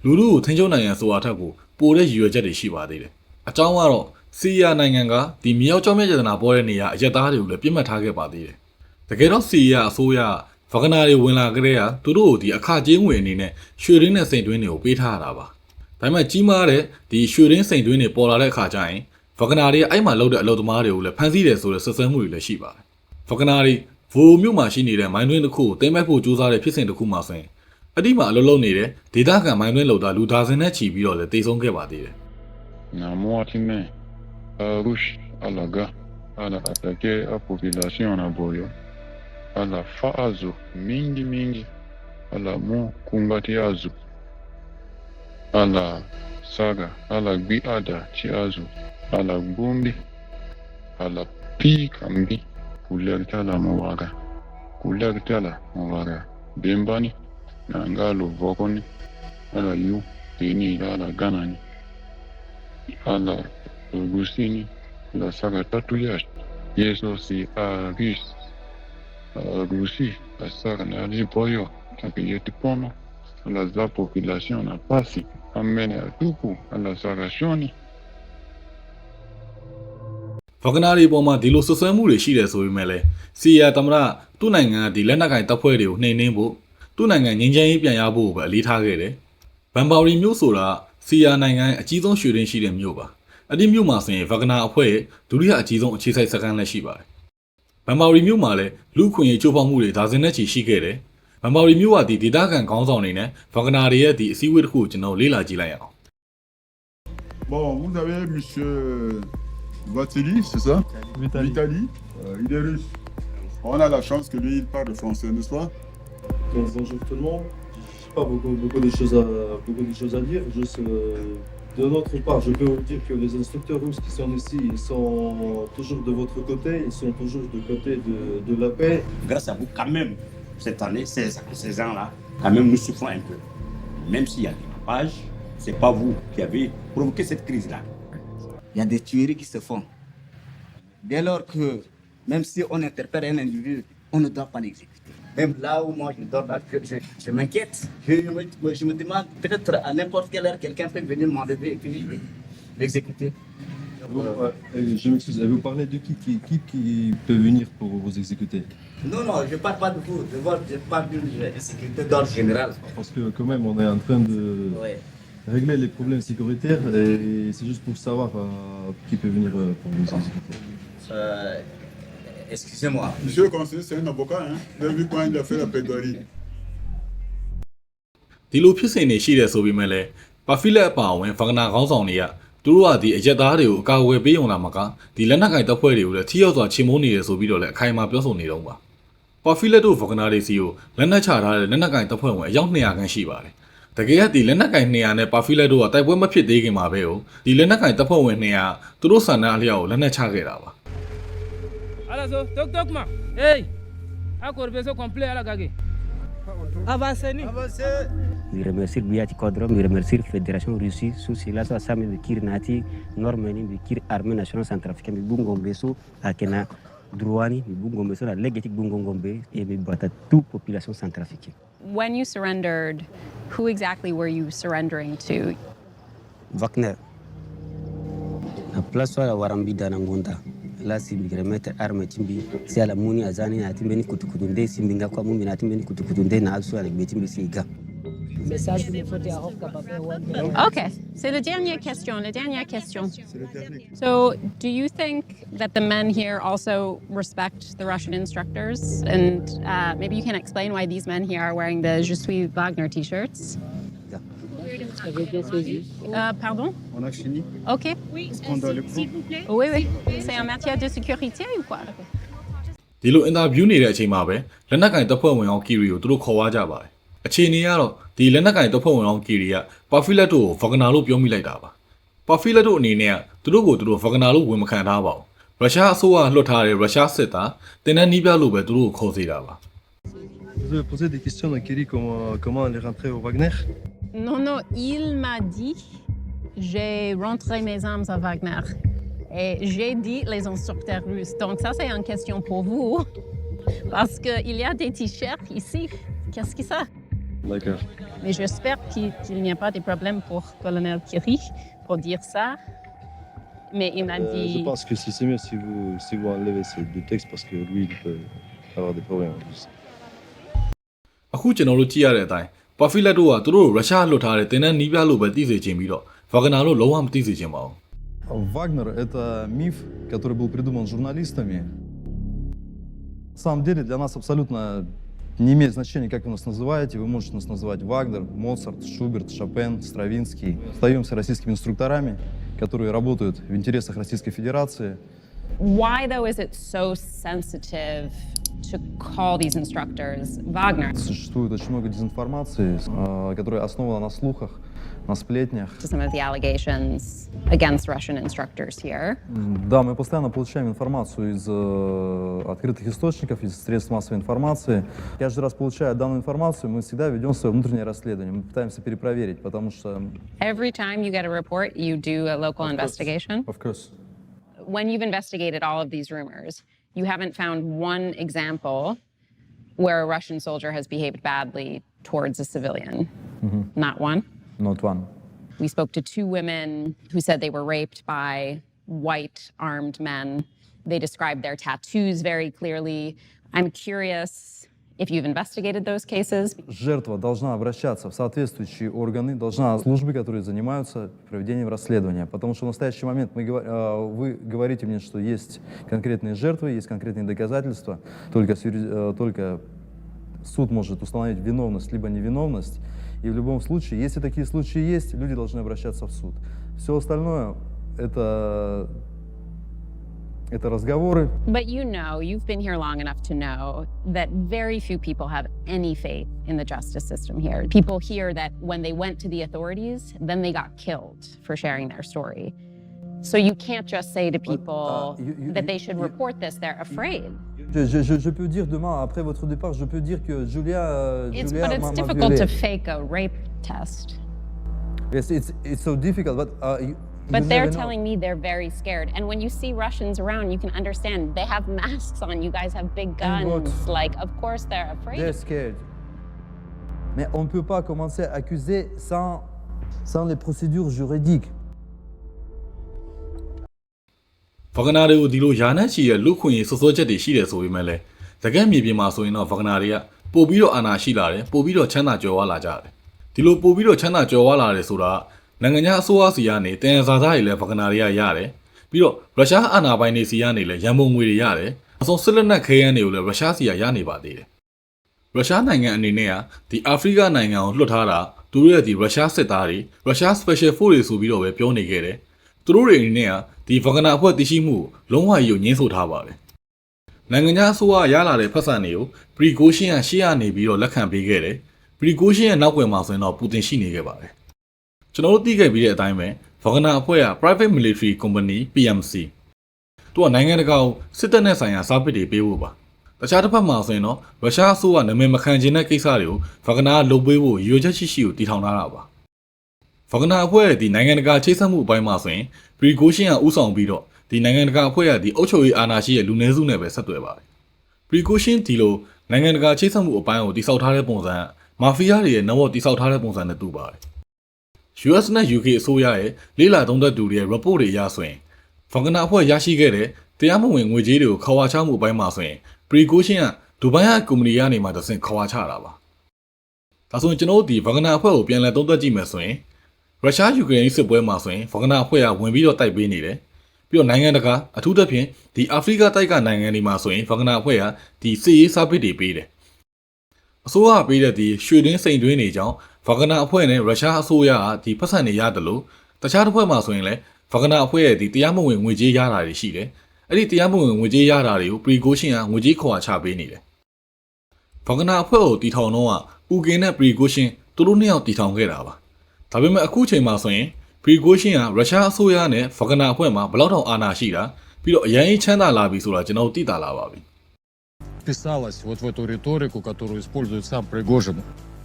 လူလူကိုထိန်းချုပ်နိုင်ရန်ဆိုတာထက်ကိုပိုတဲ့ရည်ရွယ်ချက်တွေရှိပါသေးတယ်အကြောင်းကတော့စီးရီးယားနိုင်ငံကဒီမြောက်ကျောင်းမြတ်ယတနာပေါ်တဲ့နေရာအရက်သားတွေကိုလည်းပြစ်မှတ်ထားခဲ့ပါသေးတယ်တကယ်တော့စီးရီးယားအစိုးရဗဂနာတွေဝင်လာကြတဲ့ဟာသူတို့ကိုဒီအခကြေးငွေအနေနဲ့ရွှေရင်းနဲ့စိန်တွင်းတွေကိုပေးထားရတာပါဒါပေမဲ့ကြီးမားတဲ့ဒီရွှေရင်းစိန်တွင်းတွေပေါ်လာတဲ့အခါကျရင်ဗဂနာတွေအဲ့မှာလုပ်တဲ့အလုပ်သမားတွေကိုလည်းဖမ်းဆီးတယ်ဆိုတဲ့ဆက်ဆံမှုတွေလည်းရှိပါတယ်ဗဂနာတွေဗိုလ်မြို့မှာရှိနေတဲ့မိုင်းတွင်းတစ်ခုကိုတင်မဲ့ဖို့ကြိုးစားတဲ့ဖြစ်စဉ်တစ်ခုမှာဆိုရင်အတိမှာအလုပ်လုပ်နေတဲ့ဒေသခံမိုင်းတွင်းလုပ်သားလူသားစင်နဲ့ချီပြီးတော့လည်းတိတ်ဆုံးခဲ့ပါသေးတယ် Namoatine, Rush, Alaga, Ala attaquer la population en Aboyo, Ala Faazo, Mingi, Ala Mo Kumbatiazu, Ala Saga, Ala Biada, Chiazu, Ala Bumbi, Ala Pikambi, Kulertala Mowaga, Kulertala Mowaga, Bimbani, Nangalo Vokoni, Ala Yu, Pini, Ala Ganani. Ala Gusini, la saga Tatouillage, Yeso si Aris, Russi, la saga Nali Boyo, Capillette Pono, la za population na Passi, amene a Tupu, la saga Shoni. ဗဂနာတွေပေါ်မှာဒီလိုဆွဆွဲမှုတွေရှိတယ်ဆိုပေမဲ့လည်းစီးရီးယားသမ္မတသူ့နိုင်ငံကဒီလက်နက်ကင်တပ်ဖွဲ့တွေကိုနှိမ်နင်းဖို့သူ့နိုင်ငံငြိမ်းချမ်းရေးပြန်ရဖို့ပဲအလေးထားခဲ့တယ်။ဗန်ဘော်ရီမြို့ဆိုတာစီးရီးယားနိုင်ငံအကြီးဆုံးရွှေရင်းရှိတဲ့မြို့ပါ။အဲ့ဒီမြို့မှာဆိုရင်ဗဂနာအဖွဲ့ရဲ့ဒုတိယအကြီးဆုံးအခြေစိုက်စခန်းလည်းရှိပါတယ်။ဗန်ဘော်ရီမြို့မှာလည်းလူခွင့်ရေးချိုးဖောက်မှုတွေဒါဇင်နဲ့ချီရှိခဲ့တယ်။ဗန်ဘော်ရီမြို့ကဒီဒေသခံခေါင်းဆောင်တွေနဲ့ဗဂနာတွေရဲ့ဒီအစည်းအဝေးတစ်ခုကိုကျွန်တော်လေ့လာကြည့်လိုက်အောင် Bon, vous avez monsieur Vatili, c'est ça? Vitali. Il est russe. On a la chance que lui, il parle français, n'est-ce pas? Bonjour tout le monde. Je n'ai pas beaucoup de choses à dire. Juste de notre part, je peux vous dire que les instructeurs russes qui sont ici, ils sont toujours de votre côté, ils sont toujours du côté de la paix. Grâce à vous, quand même, cette année, ces ans-là, quand même, nous souffrons un peu. Même s'il y a des rapages, ce n'est pas vous qui avez provoqué cette crise-là. Il y a des tueries qui se font. Dès lors que, même si on interpelle un individu, on ne doit pas l'exécuter. Même là où moi je m'inquiète, je me demande peut-être à n'importe quelle heure quelqu'un peut venir m'enlever et puis l'exécuter. Je m'excuse, vous parlez de qui peut venir pour vous exécuter? Non, je ne parle pas de vous, je parle d'une sécurité d'ordre général. Parce que quand même on est en train de régler les problèmes sécuritaires et c'est juste pour savoir qui peut venir pour vous exécuter. Excusez-moi. Monsieur le conseiller, c'est un avocat, hein? Vous avez vu quand il a fait la plaidoirie? ဒီလိုဖြစ်စဉ်တွေရှိတယ်ဆိုပေမဲ့လည်းပါဖီလက်အပါအဝင်ဗဂနာခေါင်းဆောင်တွေကသူတို့ကဒီအရက်သားတွေကိုအကာအကွယ်ပေးုံလာမှာကဒီလက်နက်ကင်တပ်ဖွဲ့တွေကိုလည်းထိရောက်စွာချေမှုန်းနေတယ်ဆိုပြီးတော့လည်းအခိုင်အမာပြောဆိုနေတော့ပါပါဖီလက်တို့ဗဂနာတွေစီကိုလက်နက်ချထားတဲ့လက်နက်ကင်တပ်ဖွဲ့ဝင်အယောက်200ခန့်ရှိပါတယ်တကယ်ကဒီလက်နက်ကင်200နဲ့ပါဖီလက်တို့ကတိုက်ပွဲမဖြစ်သေးခင်မှာပဲဒီလက်နက်ကင်တပ်ဖွဲ့ဝင်200သူတို့ဆန္ဒအလျောက်ကိုလက်နက်ချခဲ့တာပါ အ Ala so, tok ma. Hey, akor beso complet ala gage. Avancez. Mi remercie Biati Kodro, mi remercie la Fédération Russie, sous la Sami de Kirnati, Normani, de Kir Armée nationale centrafricaine, de Bungombeso, Akena, Drouani, de Bungombeso, la Légatique Bungombe, et de Bata, toute population centrafricaine. When you surrendered, who exactly were you surrendering to? Wagner. La place la Warambi Danangunda. La Simbi remettre arme Timbi, c'est la Mouni Azani, à Timbeni Kutukunde, Simbinga Kwamumi, à Timbeni Kutukunde, Nasu, avec Betimbi Siga. Okay, c'est la dernière question. So, do you think that the men here also respect the Russian instructors? And maybe you can explain why these men here are wearing the Je suis Wagner t-shirts? Pardon? On a fini. Ok. Oui, s'il vous plaît. Oui. C'est en matière de sécurité ou quoi? ဒီလိုအင်တာဗျူးနေတဲ့အချိန်မှာပဲလက်နက်ကင်တပ်ဖွဲ့ဝင်အောင်ကီရီကိုသူတို့ခေါ်သွားကြပါတယ်အခြေအနေကတော့ဒီလက်နက်ကင်တပ်ဖွဲ့ဝင်အောင်ကီရီကပါဖီလက်တို့ကိုဗဂနာလို့ပြောမိလိုက်တာပါပါဖီလက်တို့အနေနဲ့ကသူတို့ကိုသူတို့ဗဂနာလို့ဝင်မခံထားပါဘူးရုရှားအစိုးရလွှတ်ထားတဲ့ရုရှားစစ်သားတင်တဲ့နီးပြလို့ပဲသူတို့ကိုခေါ်စေတာပါ Vous avez posé des questions à Kiri comment elle est rentrée au Wagner? Non, il m'a dit, j'ai rentré mes armes à Wagner. Et j'ai dit les instructeurs russes. Donc ça, c'est une question pour vous. Parce qu'il y a des t-shirts ici. Qu'est-ce que c'est? D'accord. Mais j'espère qu'il n'y a pas de problème pour colonel Kiri pour dire ça. Mais il m'a dit... Je pense que c'est mieux si vous enlevez ces deux textes parce que lui, il peut avoir des problèmes. အခုကျွန်တော်တို့ကြည့်ရတဲ့အတိုင်းပါဖီလက်တို့ကသူတို့ရုရှားလွှတ်ထားတဲ့တင်တဲ့နီးပြလို့ပဲသိစေချင်ပြီးတော့ဗဂနာလို့လုံးဝမသိစေချင်ပါဘူး Вагнер – это миф, который был придуман журналистами. На самом деле для нас абсолютно не имеет значения, как вы нас называете. Вы можете нас называть Вагнер, Моцарт, Шуберт, Шопен, Стравинский. Остаемся российскими инструкторами, которые работают в интересах Российской Федерации. Why, though, is it so sensitive to call these instructors Wagner? Существует очень много дезинформации, которая основана на слухах, на сплетнях. Some of the allegations against Russian instructors here. Да, мы постоянно получаем информацию из открытых источников, из средств массовой информации. Каждый раз, получая данную информацию, мы всегда ведем свое внутреннее расследование. Мы пытаемся перепроверить, потому что... Every time you get a report, you do a local investigation? Of course. When you've investigated all of these rumors, you haven't found one example where a Russian soldier has behaved badly towards a civilian? Not one? Not one. We spoke to two women who said they were raped by white armed men. They described their tattoos very clearly. I'm curious if you've investigated those cases. Жертва должна обращаться в соответствующие органы, должна службы, которые занимаются проведением расследования. Потому что в настоящий момент вы говорите мне, что есть конкретные жертвы, есть конкретные доказательства. Только суд может установить виновность либо невиновность. И в любом случае, если такие случаи есть, люди должны обращаться в суд. Все остальное это разговоры. But you've been here long enough to know that very few people have any faith in the justice system here. People hear that when they went to the authorities, then they got killed for sharing their story. So you can't just say to people that they should report this, they're afraid. Je peux dire demain, après votre départ, je peux dire que Julia But it's difficult to fake a rape test. Yes, it's so difficult, but they're telling me they're very scared. And when you see Russians around, you can understand they have masks on. You guys have big guns. Like, of course they're afraid. They're scared. Mais on ne peut pas commencer à accuser sans les procédures juridiques. ဗဂနာတွေကိုဒီလိုယာနဲ့ချီရဲ့လူခွင့်ရေးစောစောချက်တွေရှိတယ်ဆိုပေမဲ့လည်းတကယ်မြေပြင်မှာဆိုရင်တော့ဗဂနာတွေကပို့ပြီးတော့အာဏာရှိလာတယ်ပို့ပြီးတော့ချမ်းသာကြွယ်ဝလာကြတယ်ဒီလိုပို့ပြီးတော့ချမ်းသာကြွယ်ဝလာတယ်ဆိုတာနိုင်ငံခြားအစိုးရစီကနေတင်စားစားတွေလည်းဗဂနာတွေကရတယ်ပြီးတော့ရုရှားအာဏာပိုင်တွေစီကနေလည်းရန်ပုံငွေတွေရတယ်အစုံစစ်လက်နက်ခဲယမ်းတွေကိုလည်းရုရှားစီကရနေပါသေးတယ်ရုရှားနိုင်ငံအနေနဲ့ကဒီအာဖရိကနိုင်ငံကိုလွှတ်ထားတာသူတို့ရဲ့ဒီရုရှားစစ်သားတွေရုရှား special force တွေဆိုပြီးတော့ပဲပြောနေခဲ့တယ်သူတို့တွေအနေနဲ့ကဒီဗဂနာအဖွဲ့တည်ရှိမှုလုံးဝကြီးကိုညှင်းဆို့ထားပါတယ်နိုင်ငံခြားအစိုးရရလာတဲ့ဖက်ဆန်တွေကိုပရီဂိုရှင်းကရှေ့ရနေပြီးတော့လက်ခံပေးခဲ့တယ်ပရီဂိုရှင်းရဲ့နောက်ွယ်မှာဆိုရင်တော့ပူတင်ရှိနေခဲ့ပါတယ်ကျွန်တော်တို့သိခဲ့ပြီးတဲ့အတိုင်းပဲဗဂနာအဖွဲ့က private military company PMC သူကနိုင်ငံတကာကိုစစ်တပ်နဲ့ဆိုင်ရာစားပစ်တွေပေးဖို့ပါတခြားတစ်ဖက်မှာဆိုရင်တော့ရုရှားအစိုးရနာမည်မခံချင်တဲ့ကိစ္စတွေကိုဗဂနာလုပ်ပေးဖို့ရွေချက်ရှိရှိကိုတည်ထောင်ထားတာပါဗဂနာအဖွဲ့ရဲ့ဒီနိုင်ငံတကာချိတ်ဆက်မှုအပိုင်းမှာဆိုရင်ပရီဂိုရှင်းကဥဆောင်ပြီးတော့ဒီနိုင်ငံတကာအဖွဲ့ရဲ့ဒီအုပ်ချုပ်ရေးအာဏာရှိတဲ့လူနည်းစုနဲ့ပဲဆက်သွယ်ပါတယ်ပရီဂိုရှင်းဒီလိုနိုင်ငံတကာချိတ်ဆက်မှုအပိုင်းကိုတည်ဆောက်ထားတဲ့ပုံစံမာဖီးယားတွေရဲ့နောက်တည်ဆောက်ထားတဲ့ပုံစံနဲ့တူပါတယ် US နဲ့ UK အစိုးရရဲ့လေးလာသုံးသက်သူတွေရဲ့ report တွေအရဆိုရင်ဗဂနာအဖွဲ့ရရှိခဲ့တဲ့တရားမဝင်ငွေကြေးတွေကိုခေါ်ဝါချမှုအပိုင်းမှာဆိုရင်ပရီဂိုရှင်းကဒူဘိုင်းကကုမ္ပဏီကနေမှတစ်ဆင့်ခေါ်ဝါချတာပါဒါဆိုရင်ကျွန်တော်တို့ဒီဗဂနာအဖွဲ့ကိုပြန်လည်သုံးသပ်ကြည့်မယ်ဆိုရင်ရုရှားယူကရိန်းစစ်ပွဲမှာဆိုရင်ဗဂနာအဖွဲ့ကဝင်ပြီးတော့တိုက်ပေးနေတယ်ပြီးတော့နိုင်ငံတကာအထူးသဖြင့်ဒီအာဖရိကတိုက်ကနိုင်ငံတွေမှာဆိုရင်ဗဂနာအဖွဲ့ကဒီစစ်ရေးစားပစ်တွေပေးတယ်အစိုးရပေးတဲ့ဒီရွှေတွင်းစိန်တွင်းတွေကြောင့်ဗဂနာအဖွဲ့နဲ့ရုရှားအစိုးရကဒီဖက်ဆန်တွေရတယ်လို့တခြားတစ်ဖွဲ့မှာဆိုရင်လည်းဗဂနာအဖွဲ့ရဲ့ဒီတရားမဝင်ငွေကြေးရတာတွေရှိတယ်အဲ့ဒီတရားမဝင်ငွေကြေးရတာတွေကိုပရီဂိုရှင်းကငွေကြေးခေါ်ချပေးနေတယ်ဗဂနာအဖွဲ့ကိုတီထောင်တော့ကဥကင်းနဲ့ပရီဂိုရှင်းသူတို့နှစ်ယောက်တီထောင်ခဲ့တာပါဒါပေမဲ့အခုချိန်မှာဆိုရင်ပရီဂိုရှင်းကရုရှားအစိုးရနဲ့ဗဂနာအဖွဲ့မှာဘယ်လောက်တောင်အာဏာရှိတာပြီးတော့အရင်ချမ်းသာလာပြီဆိုတာကျွန်တော်သိတာလာပါပြီ Вписалась вот в эту риторику, которую использует сам Пригожин.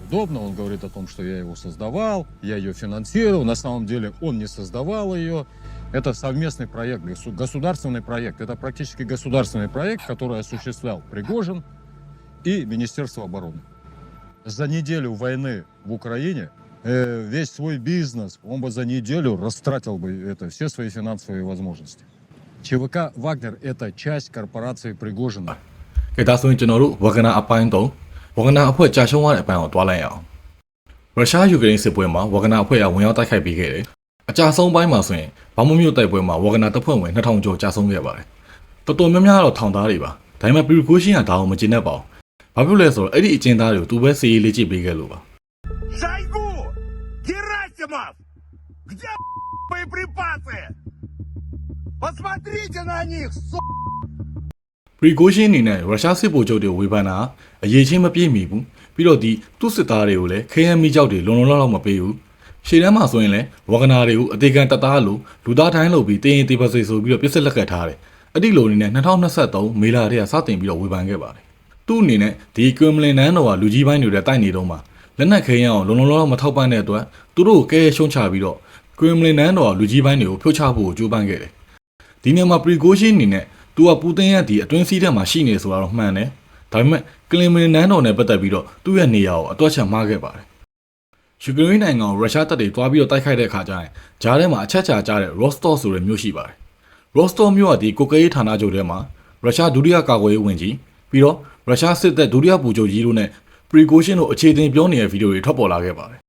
Удобно, он говорит о том, что я его создавал, я ее финансировал. На самом деле он не создавал ее. Это совместный проект, государственный проект. Это практически государственный проект, который осуществлял Пригожин и Министерство обороны. За неделю войны в Украине весь свой бизнес, он бы за неделю растратил бы все свои финансовые возможности. ЧВК «Вагнер» — это часть корпорации Пригожина. ကဲဒါဆိုရင်ကျွန်တော်တို့ဝဂနာအပိုင်း3ဝဂနာအဖွဲ့ကြာရှုံးသွားတဲ့အပိုင်းကိုတွားလိုက်အောင်ရုရှားယူကရိန်းစစ်ပွဲမှာဝဂနာအဖွဲ့ကဝင်ရောက်တိုက်ခိုက်ပေးခဲ့တယ်အကြာဆုံးပိုင်းမှာဆိုရင်ဘာမှမမျိုးတိုက်ပွဲမှာဝဂနာတပ်ဖွဲ့ဝင်2000ကျော်ကြာဆုံးခဲ့ပါတယ်တော်တော်များများတော့ထောင်သားတွေပါဒါပေမဲ့ပရီဂိုရှင်းကဒါအောင်မကျင်တတ်ပါဘူးဘာဖြစ်လဲဆိုတော့အဲ့ဒီအကျဉ်းသားတွေကိုသူပဲစီရေးလေ့ကျင့်ပေးခဲ့လို့ပါ Шойгу! Герасимов! Где боеприпасы? Посмотрите на них,ပရီဂိုရှင်းအနေနဲ့ရုရှားစစ်ဗိုလ်ချုပ်တွေဝေဖန်တာအရေးချင်းမပြည့်မီဘူးပြီးတော့ဒီသူ့စစ်သားတွေကိုလည်းခဲယမ်းမိကြောက်တွေလုံလုံလောက်လောက်မပေးဘူးရှေ့တန်းမှာဆိုရင်လည်းဝဂနာတွေကိုအသေးခံတပ်သားလို့လူသားတိုင်းလုပ်ပြီးတင်းရင်တေးပါစေဆိုပြီးတော့ပြစ်စစ်လက်ကတ်ထားတယ်အဲ့ဒီလိုအနေနဲ့2023မေလတည်းကစတင်ပြီးတော့ဝေဖန်ခဲ့ပါတယ်သူ့အနေနဲ့ဒီကွမ်မလင်နန်းတော်ကလူကြီးပိုင်းတွေနဲ့တိုက်နေတော့မှလက်နက်ခဲယမ်းအောင်လုံလုံလောက်လောက်မထောက်ပံ့တဲ့အတွက်သူတို့ကိုကဲရှုံးချပြီးတော့ကွမ်မလင်နန်းတော်ကလူကြီးပိုင်းတွေကိုဖြုတ်ချဖို့ကြိုးပမ်းခဲ့တယ်ဒီနေရာမှာပရီဂိုရှင်းအနေနဲ့သူကပူတင်ရဲ့ဒီအတွင်းစည်းထဲမှာရှိနေဆိုတာတော့မှန်တယ်ဒါပေမဲ့ကလင်မလင်နန်းတော်နဲ့ပတ်သက်ပြီးတော့သူ့ရဲ့နေရာကိုအတွတ်ချက်မှားခဲ့ပါတယ်ယူကရိန်းနိုင်ငံကိုရုရှားတပ်တွေတွားပြီးတော့တိုက်ခိုက်တဲ့အခါကျရင်ဂျားထဲမှာအချက်ချာကျတဲ့ Rostov ဆိုတဲ့မြို့ရှိပါတယ် Rostov မြို့ကဒီကိုကရေးဌာနချုပ်ထဲမှာရုရှားဒုတိယကာကွယ်ရေးဝန်ကြီးပြီးတော့ရုရှားစစ်တပ်ဒုတိယဗိုလ်ချုပ်ကြီးတို့နဲ့ပရီဂိုရှင်းတို့အခြေတင်ပြောနေတဲ့ဗီဒီယိုတွေထွက်ပေါ်လာခဲ့ပါတယ်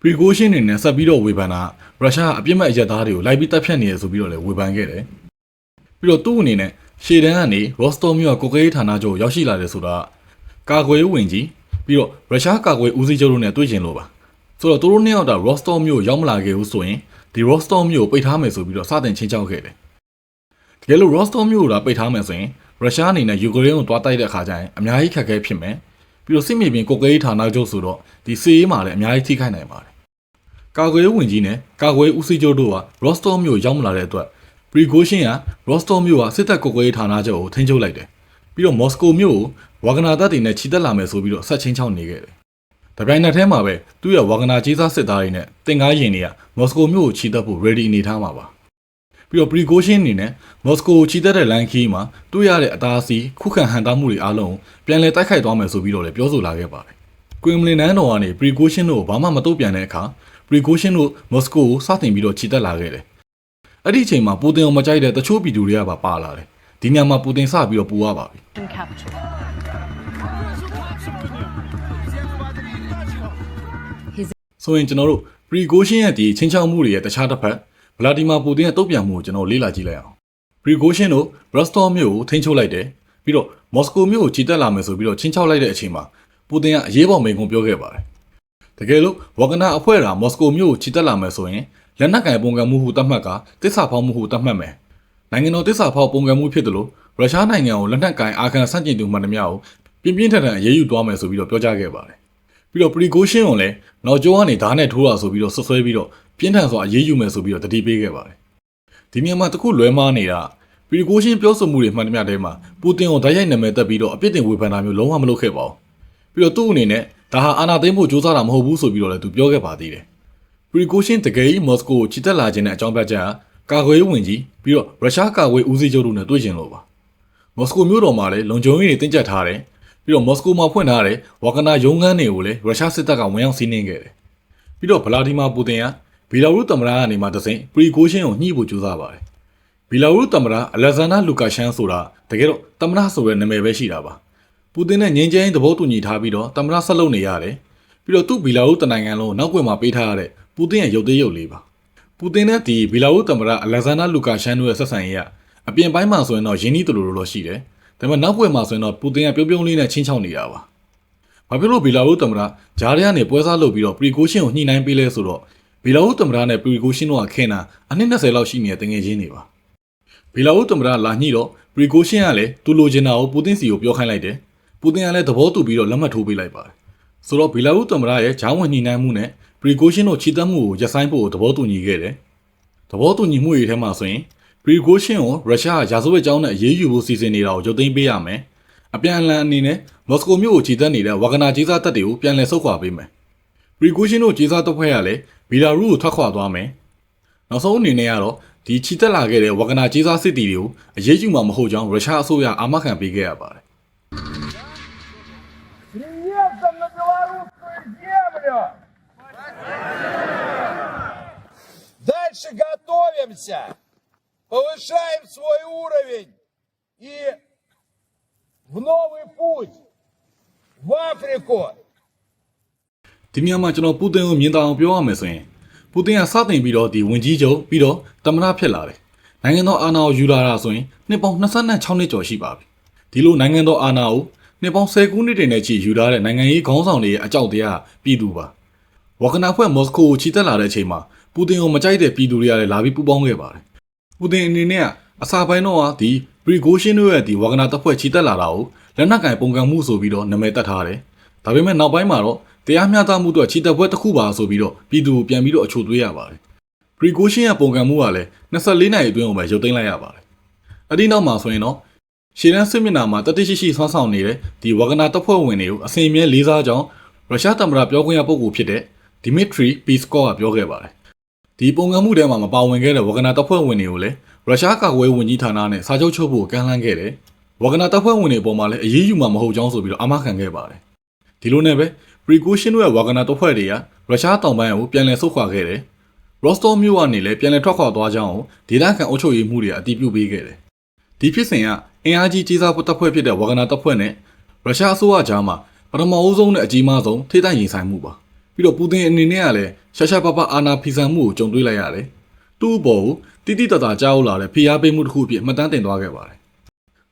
ပရီဂိုရှင်းနေနဲ့ဆက်ပြီးတော့ဝေဖန်တာရုရှားအပြစ်မဲ့အရက်သားတွေကိုလိုက်ပြီးတပ်ဖြတ်နေရဆိုပြီးတော့လည်းဝေဖန်ခဲ့တယ်ပြီးတော့သူ့အနေနဲ့ရှေ့တန်းကနေရော့စတောမြို့ကကိုကရေးဌာနချုပ်ရောက်ရှိလာတယ်ဆိုတာကာကွယ်ရေးဝန်ကြီးပြီးတော့ရုရှားကာကွယ်ဦးစီးချုပ်တို့နဲ့တွေ့ကျင်လို့ပါဆိုတော့သူတို့နှစ်ယောက်တာရော့စတောမြို့ရောက်မလာခဲ့ဘူးဆိုရင်ဒီရော့စတောမြို့ကိုပိတ်ထားမယ်ဆိုပြီးတော့စတင်ချင်းချောက်ခဲ့တယ်တကယ်လို့ရော့စတောမြို့ကိုပိတ်ထားမယ်ဆိုရင်ရုရှားအနေနဲ့ယူကရိန်းကိုတွားတိုက်တဲ့အခါကျရင်အများကြီးခက်ခဲဖြစ်မယ်ပြီးတော့စစ်မြေပြင်ကိုကရေးဌာနချုပ်ဆိုတော့ဒီစစ်ရေးမှာလည်းအများကြီးထိခိုက်နိုင်ပါတယ်ကာကွယ်ရေးဝန်ကြီးနဲ့ကာကွယ်ဦးစီးချုပ်တို့ကရော့စတောမြို့ရောက်မလာတဲ့အတွက်ပရီဂိုရှင်းကရော့စတောမြို့ကစစ်တပ်ကိုကွယ်ရေးဌာနချုပ်ကိုထိန်းချုပ်လိုက်တယ်ပြီးတော့မော်စကိုမြို့ကိုဝါဂနာတပ်တွေနဲ့ချီတက်လာမယ်ဆိုပြီးတော့ဆက်ချင်းချောင်းနေခဲ့တယ်တပြိုင်နက်တည်းမှာပဲသူ့ရဲ့ဝါဂနာကြီးစားစစ်သားတွေနဲ့တင်ကားရင်တွေကမော်စကိုမြို့ကိုချီတက်ဖို့ ready အနေထားမှာပါပြီးတော့ပရီဂိုရှင်းအနေနဲ့မော်စကိုကိုချီတက်တဲ့လမ်းခီးမှာတွေ့ရတဲ့အသားအစီခုခံဟန်တာမှုတွေအားလုံးပြန်လည်တိုက်ခိုက်သွားမယ်ဆိုပြီးတော့လည်းပြောဆိုလာခဲ့ပါတယ်ကွင်မလင်နန်းတော်ကနေပရီဂိုရှင်းတို့ဘာမှမတုံ့ပြန်တဲ့အခါပရီဂိုရှင်းတို့မော်စကိုကိုစတင်ပြီးတော့ချီတက်လာခဲ့တယ်အဲ့ဒီအချိန်မှာပူတင်အောင်မကြိုက်တဲ့တချို့ပြည်သူတွေကပါလာတယ်ဒီညမှာပူတင်စပြီးတော့ပူရပါပြီဆိုရင်ကျွန်တော်တို့ပရီဂိုရှင်းရဲ့ဒီချင်းချောက်မှုတွေရဲ့တခြားတစ်ဖက်ဗလာဒီမာပူတင်ရဲ့တုံ့ပြန်မှုကိုကျွန်တော်လေ့လာကြည့်လိုက်အောင်ပရီဂိုရှင်းတို့ရော့စတောမြို့ကိုထိန်းချုပ်လိုက်တယ်ပြီးတော့မော်စကိုမြို့ကိုချီတက်လာမယ်ဆိုပြီးတော့ချင်းချောက်လိုက်တဲ့အချိန်မှာပူတင်ကအရေးပေါ်မိန့်ခွန်းပြောခဲ့ပါတယ်တကယ်လို့ဝဂနာအဖွဲ့ကမော်စကိုမြို့ကိုချီတက်လာမယ်ဆိုရင်လက်နက်ကင်ပုံကံမှုဟုသတ်မှတ်ကတစ္ဆာဖောက်မှုဟုသတ်မှတ်မယ်နိုင်ငံတော်တစ္ဆာဖောက်ပုံကံမှုဖြစ်တယ်လို့ရုရှားနိုင်ငံကိုလက်နက်ကင်အာခံဆန့်ကျင်သူမှန်သမျှကိုပြင်းပြင်းထန်ထန်အရေးယူသွားမယ်ဆိုပြီးတော့ပြောကြားခဲ့ပါတယ်ပြီးတော့ပရီဂိုရှင်းကိုလည်းနောက်ကျောကနေဓာတ်နဲ့ထိုးတာဆိုပြီးတော့ဆွဆွဲပြီးတော့ပြင်းထန်စွာအရေးယူမယ်ဆိုပြီးတော့တတိပေးခဲ့ပါတယ်ဒီမြန်မာတခုလွဲမားနေတာ ပရီကိုရှင်းပြောဆိုမှုတွေမှန်သမျှတဲမှာပူတင်ကိုတိုက်ရိုက်နာမည်တက်ပြီးတော့အပြစ်တင်ဝေဖန်တာမျိုးလုံးဝမလုပ်ခဲ့ပါဘူးပြီးတော့သူ့အနေနဲ့ဒါဟာအာဏာသိမ်းဖို့ကြိုးစားတာမဟုတ်ဘူးဆိုပြီးတော့လည်းသူပြောခဲ့ပါသေးတယ်ပရီကိုရှင်းတကယ်ကြီးမော်စကိုကိုချီတက်လာခြင်းနဲ့အကြောင်းပြချက်ကာကွယ်ရေးဝန်ကြီးပြီးတော့ရုရှားကာကွယ်ဦးစီးချုပ်တို့နဲ့တွေ့ကျင်လို့ပါမော်စကိုမြို့တော်မှာလည်းလုံခြုံရေးတွေတင်းကျပ်ထားတယ်ပြီးတော့မော်စကိုမှာဖွင့်ထားတဲ့ဝါဂနာရုံးခန်းတွေကိုလည်းရုရှားစစ်တပ်ကဝင်ရောက်စီးနင်းခဲ့တယ်ပြီးတော့ဗလာဒီမာပူတင်ကဘီလာရုစ်သမ္မတကနေမှတဆင့်ပရီကိုရှင်းကိုညှိဖို့ကြိုးစားပါတယ်ဘီလာရုစ်သမ္မတအလက်ဇန်ဒါလူကာရှန်ဆိုတာတကယ်တော့သမ္မတဆိုတဲ့နာမည်ပဲရှိတာပါပူတင်နဲ့ငြင်းချမ်းသဘောတူညီထားပြီးတော့သမ္မတဆက်လုပ်နေရတယ်ပြီးတော့သူ့ဘီလာရုစ်တနိုင်ငံလုံးနောက်ွယ်မှာပေးထားရတဲ့ပူတင်ရဲ့ရုပ်သေးရုပ်လေးပါပူတင်နဲ့ဒီဘီလာရုစ်သမ္မတအလက်ဇန်ဒါလူကာရှန်တို့ရဲ့ဆက်ဆံရေးကအပြင်ပိုင်းမှာဆိုရင်တော့ယင်းနီးတူလိုလိုရှိတယ်ဒါပေမဲ့နောက်ွယ်မှာဆိုရင်တော့ပူတင်ကပြုံးလေးနဲ့ချင်းချောင်းနေတာပါဘာဖြစ်လို့ဘီလာရုစ်သမ္မတဂျားထဲကနေပွဲစားလုပ်ပြီးတော့ပရီကိုရှင်းကိုညှိနှိုင်းပေးလဲဆိုတော့ဘီလာရုစ်သမ္မတနဲ့ပရီကိုရှင်းတို့ကခင်တာအနည်း20လောက်ရှိနေတဲ့တငယ်ချင်းတွေပါဘီလာရုစ်သမ္မတလာညှိတော့ပရီကိုရှင်းကလည်းသူလိုချင်တာကိုပူတင်စီကိုပြောခိုင်းလိုက်တယ်ပူတင်ကလည်းသဘောတူပြီးတော့လက်မှတ်ထိုးပေးလိုက်ပါတယ်ဆိုတော့ဘီလာရုစ်သမ္မတရဲ့ဂျားဝင်ညှိနှိုင်းမှုနဲ့ပရီကိုရှင်းတို့ချီတက်မှုကိုရပ်ဆိုင်းဖို့သဘောတူညီခဲ့တယ်သဘောတူညီမှုတွေထဲမှာဆိုရင်ပရီကိုရှင်းကိုရုရှားရာဇဝတ်ကြောင်းနဲ့အရေးယူဖို့စီစဉ်နေတာကိုရုပ်သိမ်းပေးရမယ်အပြန်အလှန်အနေနဲ့မော်စကိုမြို့ကိုခြေတက်နေတဲ့ဝါဂနာဂျေဇာတပ်တွေကိုပြန်လည်ဆုတ်ခွာပေးမယ်ပရီကိုရှင်းတို့ဂျေဇာတပ်ဖွဲ့ကလည်းဘီလာရုစ်ကိုထွက်ခွာသွားမယ်နောက်ဆုံးအနေနဲ့ကတော့ဒီခြေတက်လာခဲ့တဲ့ဝါဂနာဂျေဇာစစ်တီတွေကိုအရေးယူမှာမဟုတ်ကြောင်းရုရှားအစိုးရအာမခံပေးခဲ့ရပါတယ် Приездом на белорусскую землю! Дальше готовимся, повышаем свой уровень и в новый путь, в Африку. ဒီနေရာမှာကျွန်တော်ပူတင်ကိုမြင်တာအောင်ပြောရမယ်ဆိုရင်ပူတင်ကစတင်ပြီးတော့ဒီဝင်ကြီးချုပ်ပြီးတော့သမ္မတဖြစ်လာတယ်နိုင်ငံတော်အာဏာကိုယူလာတာဆိုရင်နှစ်ပေါင်း26နှစ်ကျော်ရှိပါပြီဒီလိုနိုင်ငံတော်အာဏာကိုနှစ်ပေါင်း10ခုနှစ်တည်းနဲ့ချီယူထားတဲ့နိုင်ငံရေးခေါင်းဆောင်တွေရဲ့အကြောက်တရားပြည်သူပါဝါဂနာဖွဲ့မော်စကိုကိုချီတက်လာတဲ့အချိန်မှာပူတင်ကိုမကြိုက်တဲ့ပြည်သူတွေကလည်းလာပြီးပူးပေါင်းခဲ့ပါတယ်ပူတင်အနေနဲ့ကအစာပိုင်းတော့ဒီပရီဂိုရှင်းတို့ရဲ့ဒီဝါဂနာတပ်ဖွဲ့ချီတက်လာတာကိုလက်နက်ကင်ပုံကံမှုဆိုပြီးတော့နာမည်တက်ထားတယ်ဒါပေမဲ့နောက်ပိုင်းမှာတော့တရားမျှတမှုတို့ချီတက်ပွဲတစ်ခုပါဆိုပြီးတော့ပြည်သူကိုပြန်ပြီးတော့အချို့သွေးရပါတယ်ပရီဂိုရှင်းရဲ့ပုံကံမှုကလည်း24နာရီအတွင်းကိုပဲရုပ်သိမ်းလိုက်ရပါတယ်အဒီနောက်မှာဆိုရင်တော့ရှေ့တန်းစစ်မျက်နှာမှာတတိရှိရှိဆွမ်းဆောင်နေတဲ့ဒီဝါဂနာတပ်ဖွဲ့ဝင်တွေကိုအစဉ်အမြဲလေးစားကြောင်းရုရှားသမ္မတပြောခွင့်ရပုဂ္ဂိုလ်ဖြစ်တဲ့ဒီမစ်ထရီပီစကော့ကပြောခဲ့ပါတယ်ဒီပုံကံမှုထဲမှာမပါဝင်ခဲ့တဲ့ဝါဂနာတပ်ဖွဲ့ဝင်တွေကိုလည်းရုရှားကာကွယ်ဝင်ကြီးဌာနနဲ့စာချုပ်ချုပ်ဖို့ကမ်းလှမ်းခဲ့တယ်ဝါဂနာတပ်ဖွဲ့ဝင်တွေပေါ်မှာလည်းအရေးယူမှာမဟုတ်ကြောင်းဆိုပြီးတော့အာမခံခဲ့ပါတယ်ဒီလိုနဲ့ပဲပရီကိုရှင်းတို့ရဲ့ဝါဂနာတပ်ဖွဲ့တွေကရုရှားတောင်ပိုင်းကိုပြန်လည်ဆုတ်ခွာခဲ့တယ်ရော့စတော်မြို့ကနေလည်းပြန်လည်ထွက်ခွာသွားကြောင်းကိုဒေသခံအုပ်ချုပ်ရေးမှုတွေအတည်ပြုပေးခဲ့တယ်ဒီဖြစ်စဉ်ကအင်အားကြီးကြီးစားဖို့တပ်ဖွဲ့ဖြစ်တဲ့ဝါဂနာတပ်ဖွဲ့နဲ့ရုရှားအစိုးရကြားမှာပထမအဦးဆုံးနဲ့အကြီးမားဆုံးထိတိုက်ရင်ဆိုင်မှုပါပြီးတော့ပူတင်အနေနဲ့ကလည်းရှာရှာပပအာဏာဖီဆန်မှုကိုကြုံတွေ့လိုက်ရတယ်သူ့အပေါ်တိတိတတ်တာကြားဟုတ်လာတဲ့ဖိအားပေးမှုတစ်ခုအဖြစ်မှတ်တမ်းတင်သွားခဲ့ပါတယ်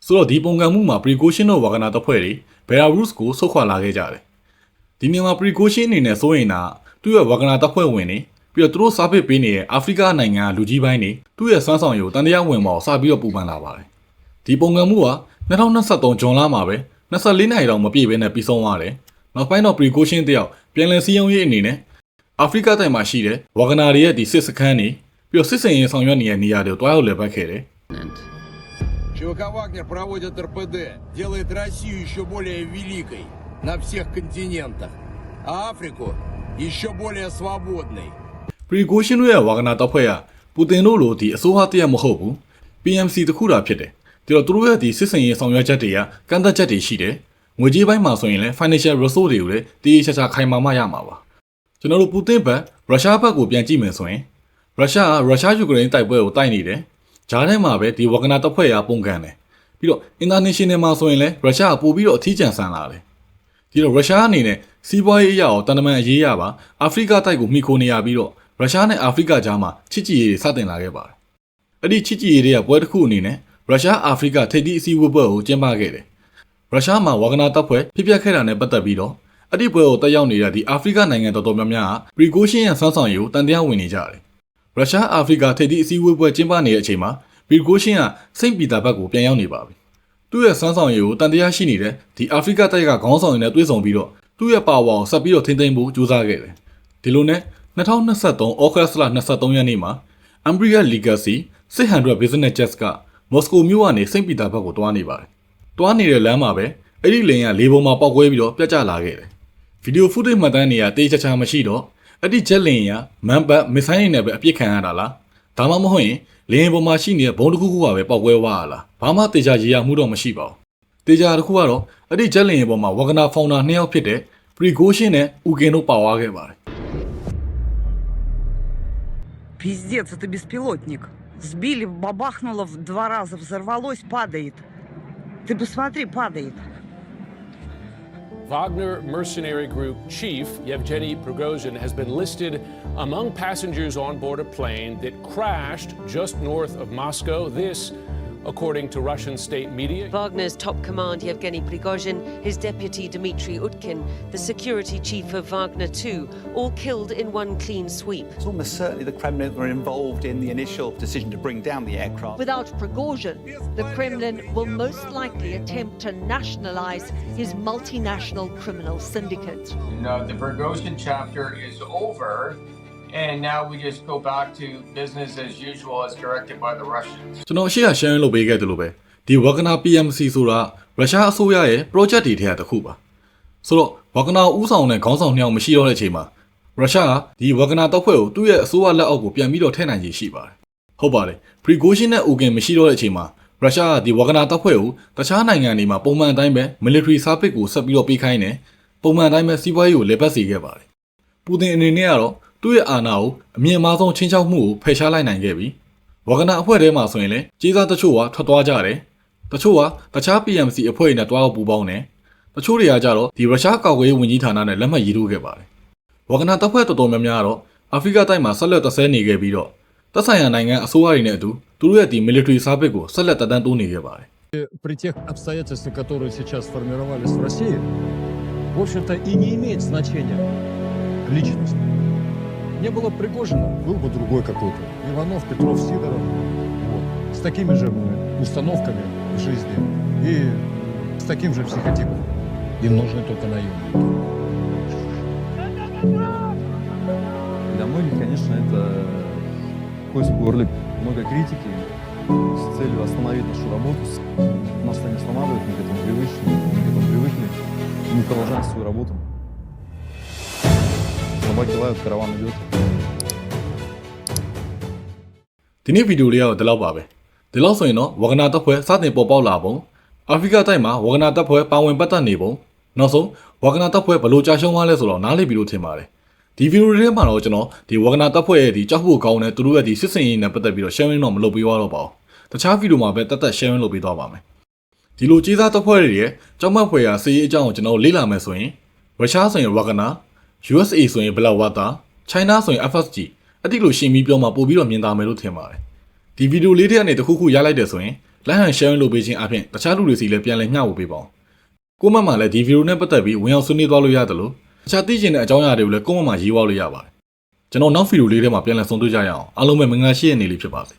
ဆိုတော့ဒီပုံကံမှုမှာပရီကိုရှင်းတို့ဝါဂနာတပ်ဖွဲ့တွေဘယ်လာရုစ်ကိုဆုတ်ခွာလာခဲ့ကြတယ်ဒီနေရာမှာပရီကိုရှင်းအနေနဲ့စိုးရင်တာသူ့ရဲ့ဝါဂနာတပ်ဖွဲ့ဝင်တွေပြီးတော့သူတို့စားပစ်ပေးနေတဲ့အာဖရိကနိုင်ငံကလူကြီးပိုင်းတွေသူ့ရဲ့စွမ်းဆောင်ရည်ကိုတန်တရားဝင်ပေါ်စပြီးတော့ပူပန်လာပါတယ်ဒီပုံကံမှုက2023ဇွန်လမှာပဲ24နှစ်တောင်မပြည့်ဘဲနဲ့ပြီးဆုံးသွားတယ်နောက်ပိုင်းတော့ပရီကိုရှင်းတယောက်ပြန်လည်စည်းရုံးရေးအနေနဲ့အာဖရိကတိုက်မှာရှိတဲ့ဝါဂနာတွေရဲ့ဒီစစ်စခန်းတွေပြီးတော့စစ်စင်ရေးဆောင်ရွက်နေတဲ့နေရာတွေကိုတွားရောက်လည်ပတ်ခဲ့တယ်ЧВК «Вагнер» проводит РПД, делает Россию еще более великой на всех континентах, а Африку еще более свободной. ပရီကိုရှင်းတို့ရဲ့ဝါဂနာတပ်ဖွဲ့ကပူတင်တို့လိုဒီအစိုးရတရက်မဟုတ်ဘူး PMC တခုတာဖြစ်တယ်ဒီတော့သူတို့ရဲ့ဒီစစ်စင်ရေးဆောင်ရွက်ချက်တွေကကန့်သက်ချက်တွေရှိတယ်ငွေကြေးပိုင်းမှာဆိုရင်လည်း financial resource တွေကိုလည်းတည်ရချာခိုင်မာမှရမှာပါကျွန်တော်တို့ပူတင်ဘက်ရုရှားဘက်ကိုပြန်ကြည့်မယ်ဆိုရင်ရုရှားယူကရိန်းတိုက်ပွဲကိုတိုက်နေတယ်ဂျားထဲမှာပဲဒီဝါဂနာတပ်ဖွဲ့ရပုံကန်တယ်ပြီးတော့ international မှာဆိုရင်လည်းရုရှားပို့ပြီးတော့အထီးကျန်ဆန်လာတယ်ဒီတော့ရုရှားအနေနဲ့စီးပွားရေးအရာကိုတန်တမန်အရေးရပါအာဖရိကတိုက်ကိုမှီခိုနေရပြီးတော့ရုရှားနဲ့အာဖရိကကြားမှာချစ်ကြည်ရေးတွေစတင်လာခဲ့ပါတယ်အဲ့ဒီချစ်ကြည်ရေးတွေကပွဲတစ်ခုအနေနဲ့ရုရှားအာဖရိကထိပ်သီးအစည်းအဝေးပွဲကိုကျင်းပခဲ့တယ်ရုရှားမှာဝါဂနာတပ်ဖွဲ့ဖြစ်ပျက်ခဲ့တာနဲ့ပတ်သက်ပြီးတော့အဲ့ဒီပွဲကိုတက်ရောက်နေတဲ့ဒီအာဖရိကနိုင်ငံတော်တော်များများကပရီကိုရှင်းရဲ့စွမ်းဆောင်ရည်ကိုတန်တရားဝင်နေကြတယ်ရုရှားအာဖရိကထိပ်သီးအစည်းအဝေးပွဲကျင်းပနေတဲ့အချိန်မှာပရီကိုရှင်းကစိန့်ပီတာဘတ်ကိုပြန်ရောက်နေပါပြီသူ့ရဲ့စွမ်းဆောင်ရည်ကိုတန်တရားရှိနေတဲ့ဒီအာဖရိကတိုက်ကခေါင်းဆောင်တွေနဲ့တွေ့ဆုံပြီးတော့သူ့ရဲ့ပါဝါကိုဆက်ပြီးတော့ထိန်းသိမ်းဖို့ကြိုးစားခဲ့တယ်ဒီလိုနဲ့2023 ဩဂတ်စ်လ23ရက်နေ့မှာ Umbrian Legacy 600 Business Jets က မော်စကိုမြို့ကနေစိန့်ပီတာဘက်ကိုတွားနေပါတယ်။တွားနေတဲ့လမ်းမှာပဲအဲ့ဒီလင်ကလေပုံမှာပောက်ကွဲပြီးတော့ပြတ်ကျလာခဲ့တယ်။ဗီဒီယိုဖုတေးမှတ်တမ်းတွေကတေးချာချာမရှိတော့အဲ့ဒီဂျက်လင်ကမန်ပတ်မစ်ဆိုင်းနေနဲ့ပဲအပြစ်ခံရတာလား။ဒါမှမဟုတ်ရင်လင်ပေါ်မှာရှိနေတဲ့ဘုံတစ်ခုခုပါပဲပောက်ကွဲသွားရလား။ဘာမှတေချာရေရမှုတော့မရှိပါဘူး။တေချာတစ်ခုကတော့အဲ့ဒီဂျက်လင်ပေါ်မှာဝဂနာဖောင်နာ2ယောက်ဖြစ်တဲ့ပရီဂိုရှင်းနဲ့ဦးကင်တို့ပါသွားခဲ့ပါတယ် Пиздец, это беспилотник. Сбили, бабахнуло 2 раза, взорвалось, падает. Ты посмотри, падает. Wagner mercenary group chief Yevgeny Prigozhin has been listed among passengers on board a plane that crashed just north of Moscow. This, according to Russian state media. Wagner's top command, Yevgeny Prigozhin, his deputy Dmitry Utkin, the security chief of Wagner 2, all killed in one clean sweep. It's almost certainly the Kremlin were involved in the initial decision to bring down the aircraft. Without Prigozhin, the Kremlin will most likely attempt to nationalize his multinational criminal syndicate. The Prigozhin chapter is over. And now we just go back to business as usual as directed by the Russians. ကျွန်တော်ရှေ့က share လုပ်ပေးခဲ့တယ်လို့ပဲဒီ Wagner PMC ဆိုတာရုရှားအစိုးရရဲ့ project တွေထဲကတစ်ခုပါဆိုတော့ Wagner ဦးဆောင်တဲ့ခေါင်းဆောင်နှစ်ယောက်မရှိတော့တဲ့အချိန်မှာရုရှားကဒီ Wagner တပ်ဖွဲ့ကိုသူ့ရဲ့အစိုးရလက်အောက်ကိုပြန်ပြီးတော့ထည့်နိုင်ခြေရှိပါတယ်ဟုတ်ပါတယ် Prigozhin နဲ့ Ugin မရှိတော့တဲ့အချိန်မှာရုရှားကဒီ Wagner တပ်ဖွဲ့ကိုတခြားနိုင်ငံတွေမှာပုံမှန်အတိုင်းပဲ military service ကိုဆက်ပြီးတော့ပေးခိုင်းတယ်ပုံမှန်အတိုင်းပဲစီးပွားရေးကိုလေပတ်စေခဲ့ပါတယ်ပူတင်အနေနဲ့ကတော့သူ့ရဲ့အာဏာကိုအမြင့်မားဆုံးချင်းချောက်မှုကိုဖယ်ရှားလိုက်နိုင်ခဲ့ပြီဝဂနာအဖွဲ့ထဲမှာဆိုရင်လည်းကြေးစားတချို့ကထွက်သွားကြတယ်တချို့ကတခြား PMC အဖွဲ့တွေနဲ့တွားပူးပေါင်းတယ်တချို့တွေကကြတော့ဒီရုရှားကာကွယ်ရေးဝန်ကြီးဌာနနဲ့လက်မှတ်ရေးထိုးခဲ့ပါတယ်ဝဂနာတပ်ဖွဲ့တော်တော်များများကတော့အာဖရိကတိုက်မှာဆက်လက်တဆဲနေခဲ့ပြီးတော့သက်ဆိုင်ရာနိုင်ငံအစိုးရတွေနဲ့အတူသူတို့ရဲ့ဒီ military service ကိုဆက်လက်တက်တန်းတိုးနေခဲ့ပါတယ် При тех обстоятельствах, которые сейчас сформировались в России, в общем-то и не имеет значения личность. Не было Пригожина, был бы другой какой-то. Иванов, Петров, Сидоров. Вот. С такими же установками в жизни и с таким же психотипом. Им нужны только наемники. Для многих, конечно, это поиск горлик. Много критики с целью остановить нашу работу. Нас это не останавливает, мы к этому привыкли. Мы продолжаем свою работу. Собаки лают, караван идет. ဒီနေ့ဗီဒီယိုလေးကတော့ဒီလောက်ပါပဲဒီလောက်ဆိုရင်တော့ဝဂနာတပ်ဖွဲ့စတင်ပေါ်ပေါက်လာပုံအာဖရိကတိုက်မှာဝဂနာတပ်ဖွဲ့ပါဝင်ပတ်သက်နေပုံနောက်ဆုံးဝဂနာတပ်ဖွဲ့ဘယ်လိုကြာရှုံးသွားလဲဆိုတော့နားလည်ပြီးလို့ထင်ပါတယ်ဒီဗီဒီယိုလေးမှာတော့ကျွန်တော်ဒီဝဂနာတပ်ဖွဲ့ရဲ့ဒီကြောက်ဖို့ကောင်းတဲ့သူတို့ရဲ့ဒီစစ်စင်ရေးနဲ့ပတ်သက်ပြီးတော့ sharing တော့မလုပ်ပေးတော့ပါဘူးတခြားဗီဒီယိုမှာပဲတက် sharing လုပ်ပေးသွားပါမယ်ဒီလိုကြီးစားတပ်ဖွဲ့တွေရဲ့ကြောက်မက်ဖွယ်ရာစီးရေးအကြောင်းကိုကျွန်တော်လေ့လာမယ်ဆိုရင်ရုရှားဆိုရင်ဝဂနာ USA ဆိုရင် Blackwater China ဆိုရင် FSG အဲ့ဒီလိုရှင်းပြီးပြောမှပို့ပြီးတော့မြင်သာမယ်လို့ထင်ပါတယ်ဒီဗီဒီယိုလေးတွေကနေတခုခုရလိုက်တယ်ဆိုရင်လိုက်ဟန် sharing လုပ်ပေးခြင်းအပြင်တခြားလူတွေစီလည်းပြန်လည်မျှဝေပေးပါဦးကိုမတ်မှာလည်းဒီဗီဒီယိုနဲ့ပတ်သက်ပြီးဝင်ရောက်ဆွေးနွေးသွားလို့ရတယ်လို့တခြားသိချင်တဲ့အကြောင်းအရာတွေကိုလည်းကိုမတ်မှာရေးသွားလို့ရပါတယ်ကျွန်တော်နောက်ဗီဒီယိုလေးထဲမှာပြန်လည်ဆုံတွေ့ကြရအောင်အားလုံးပဲမင်္ဂလာရှိတဲ့နေ့လေးဖြစ်ပါစေ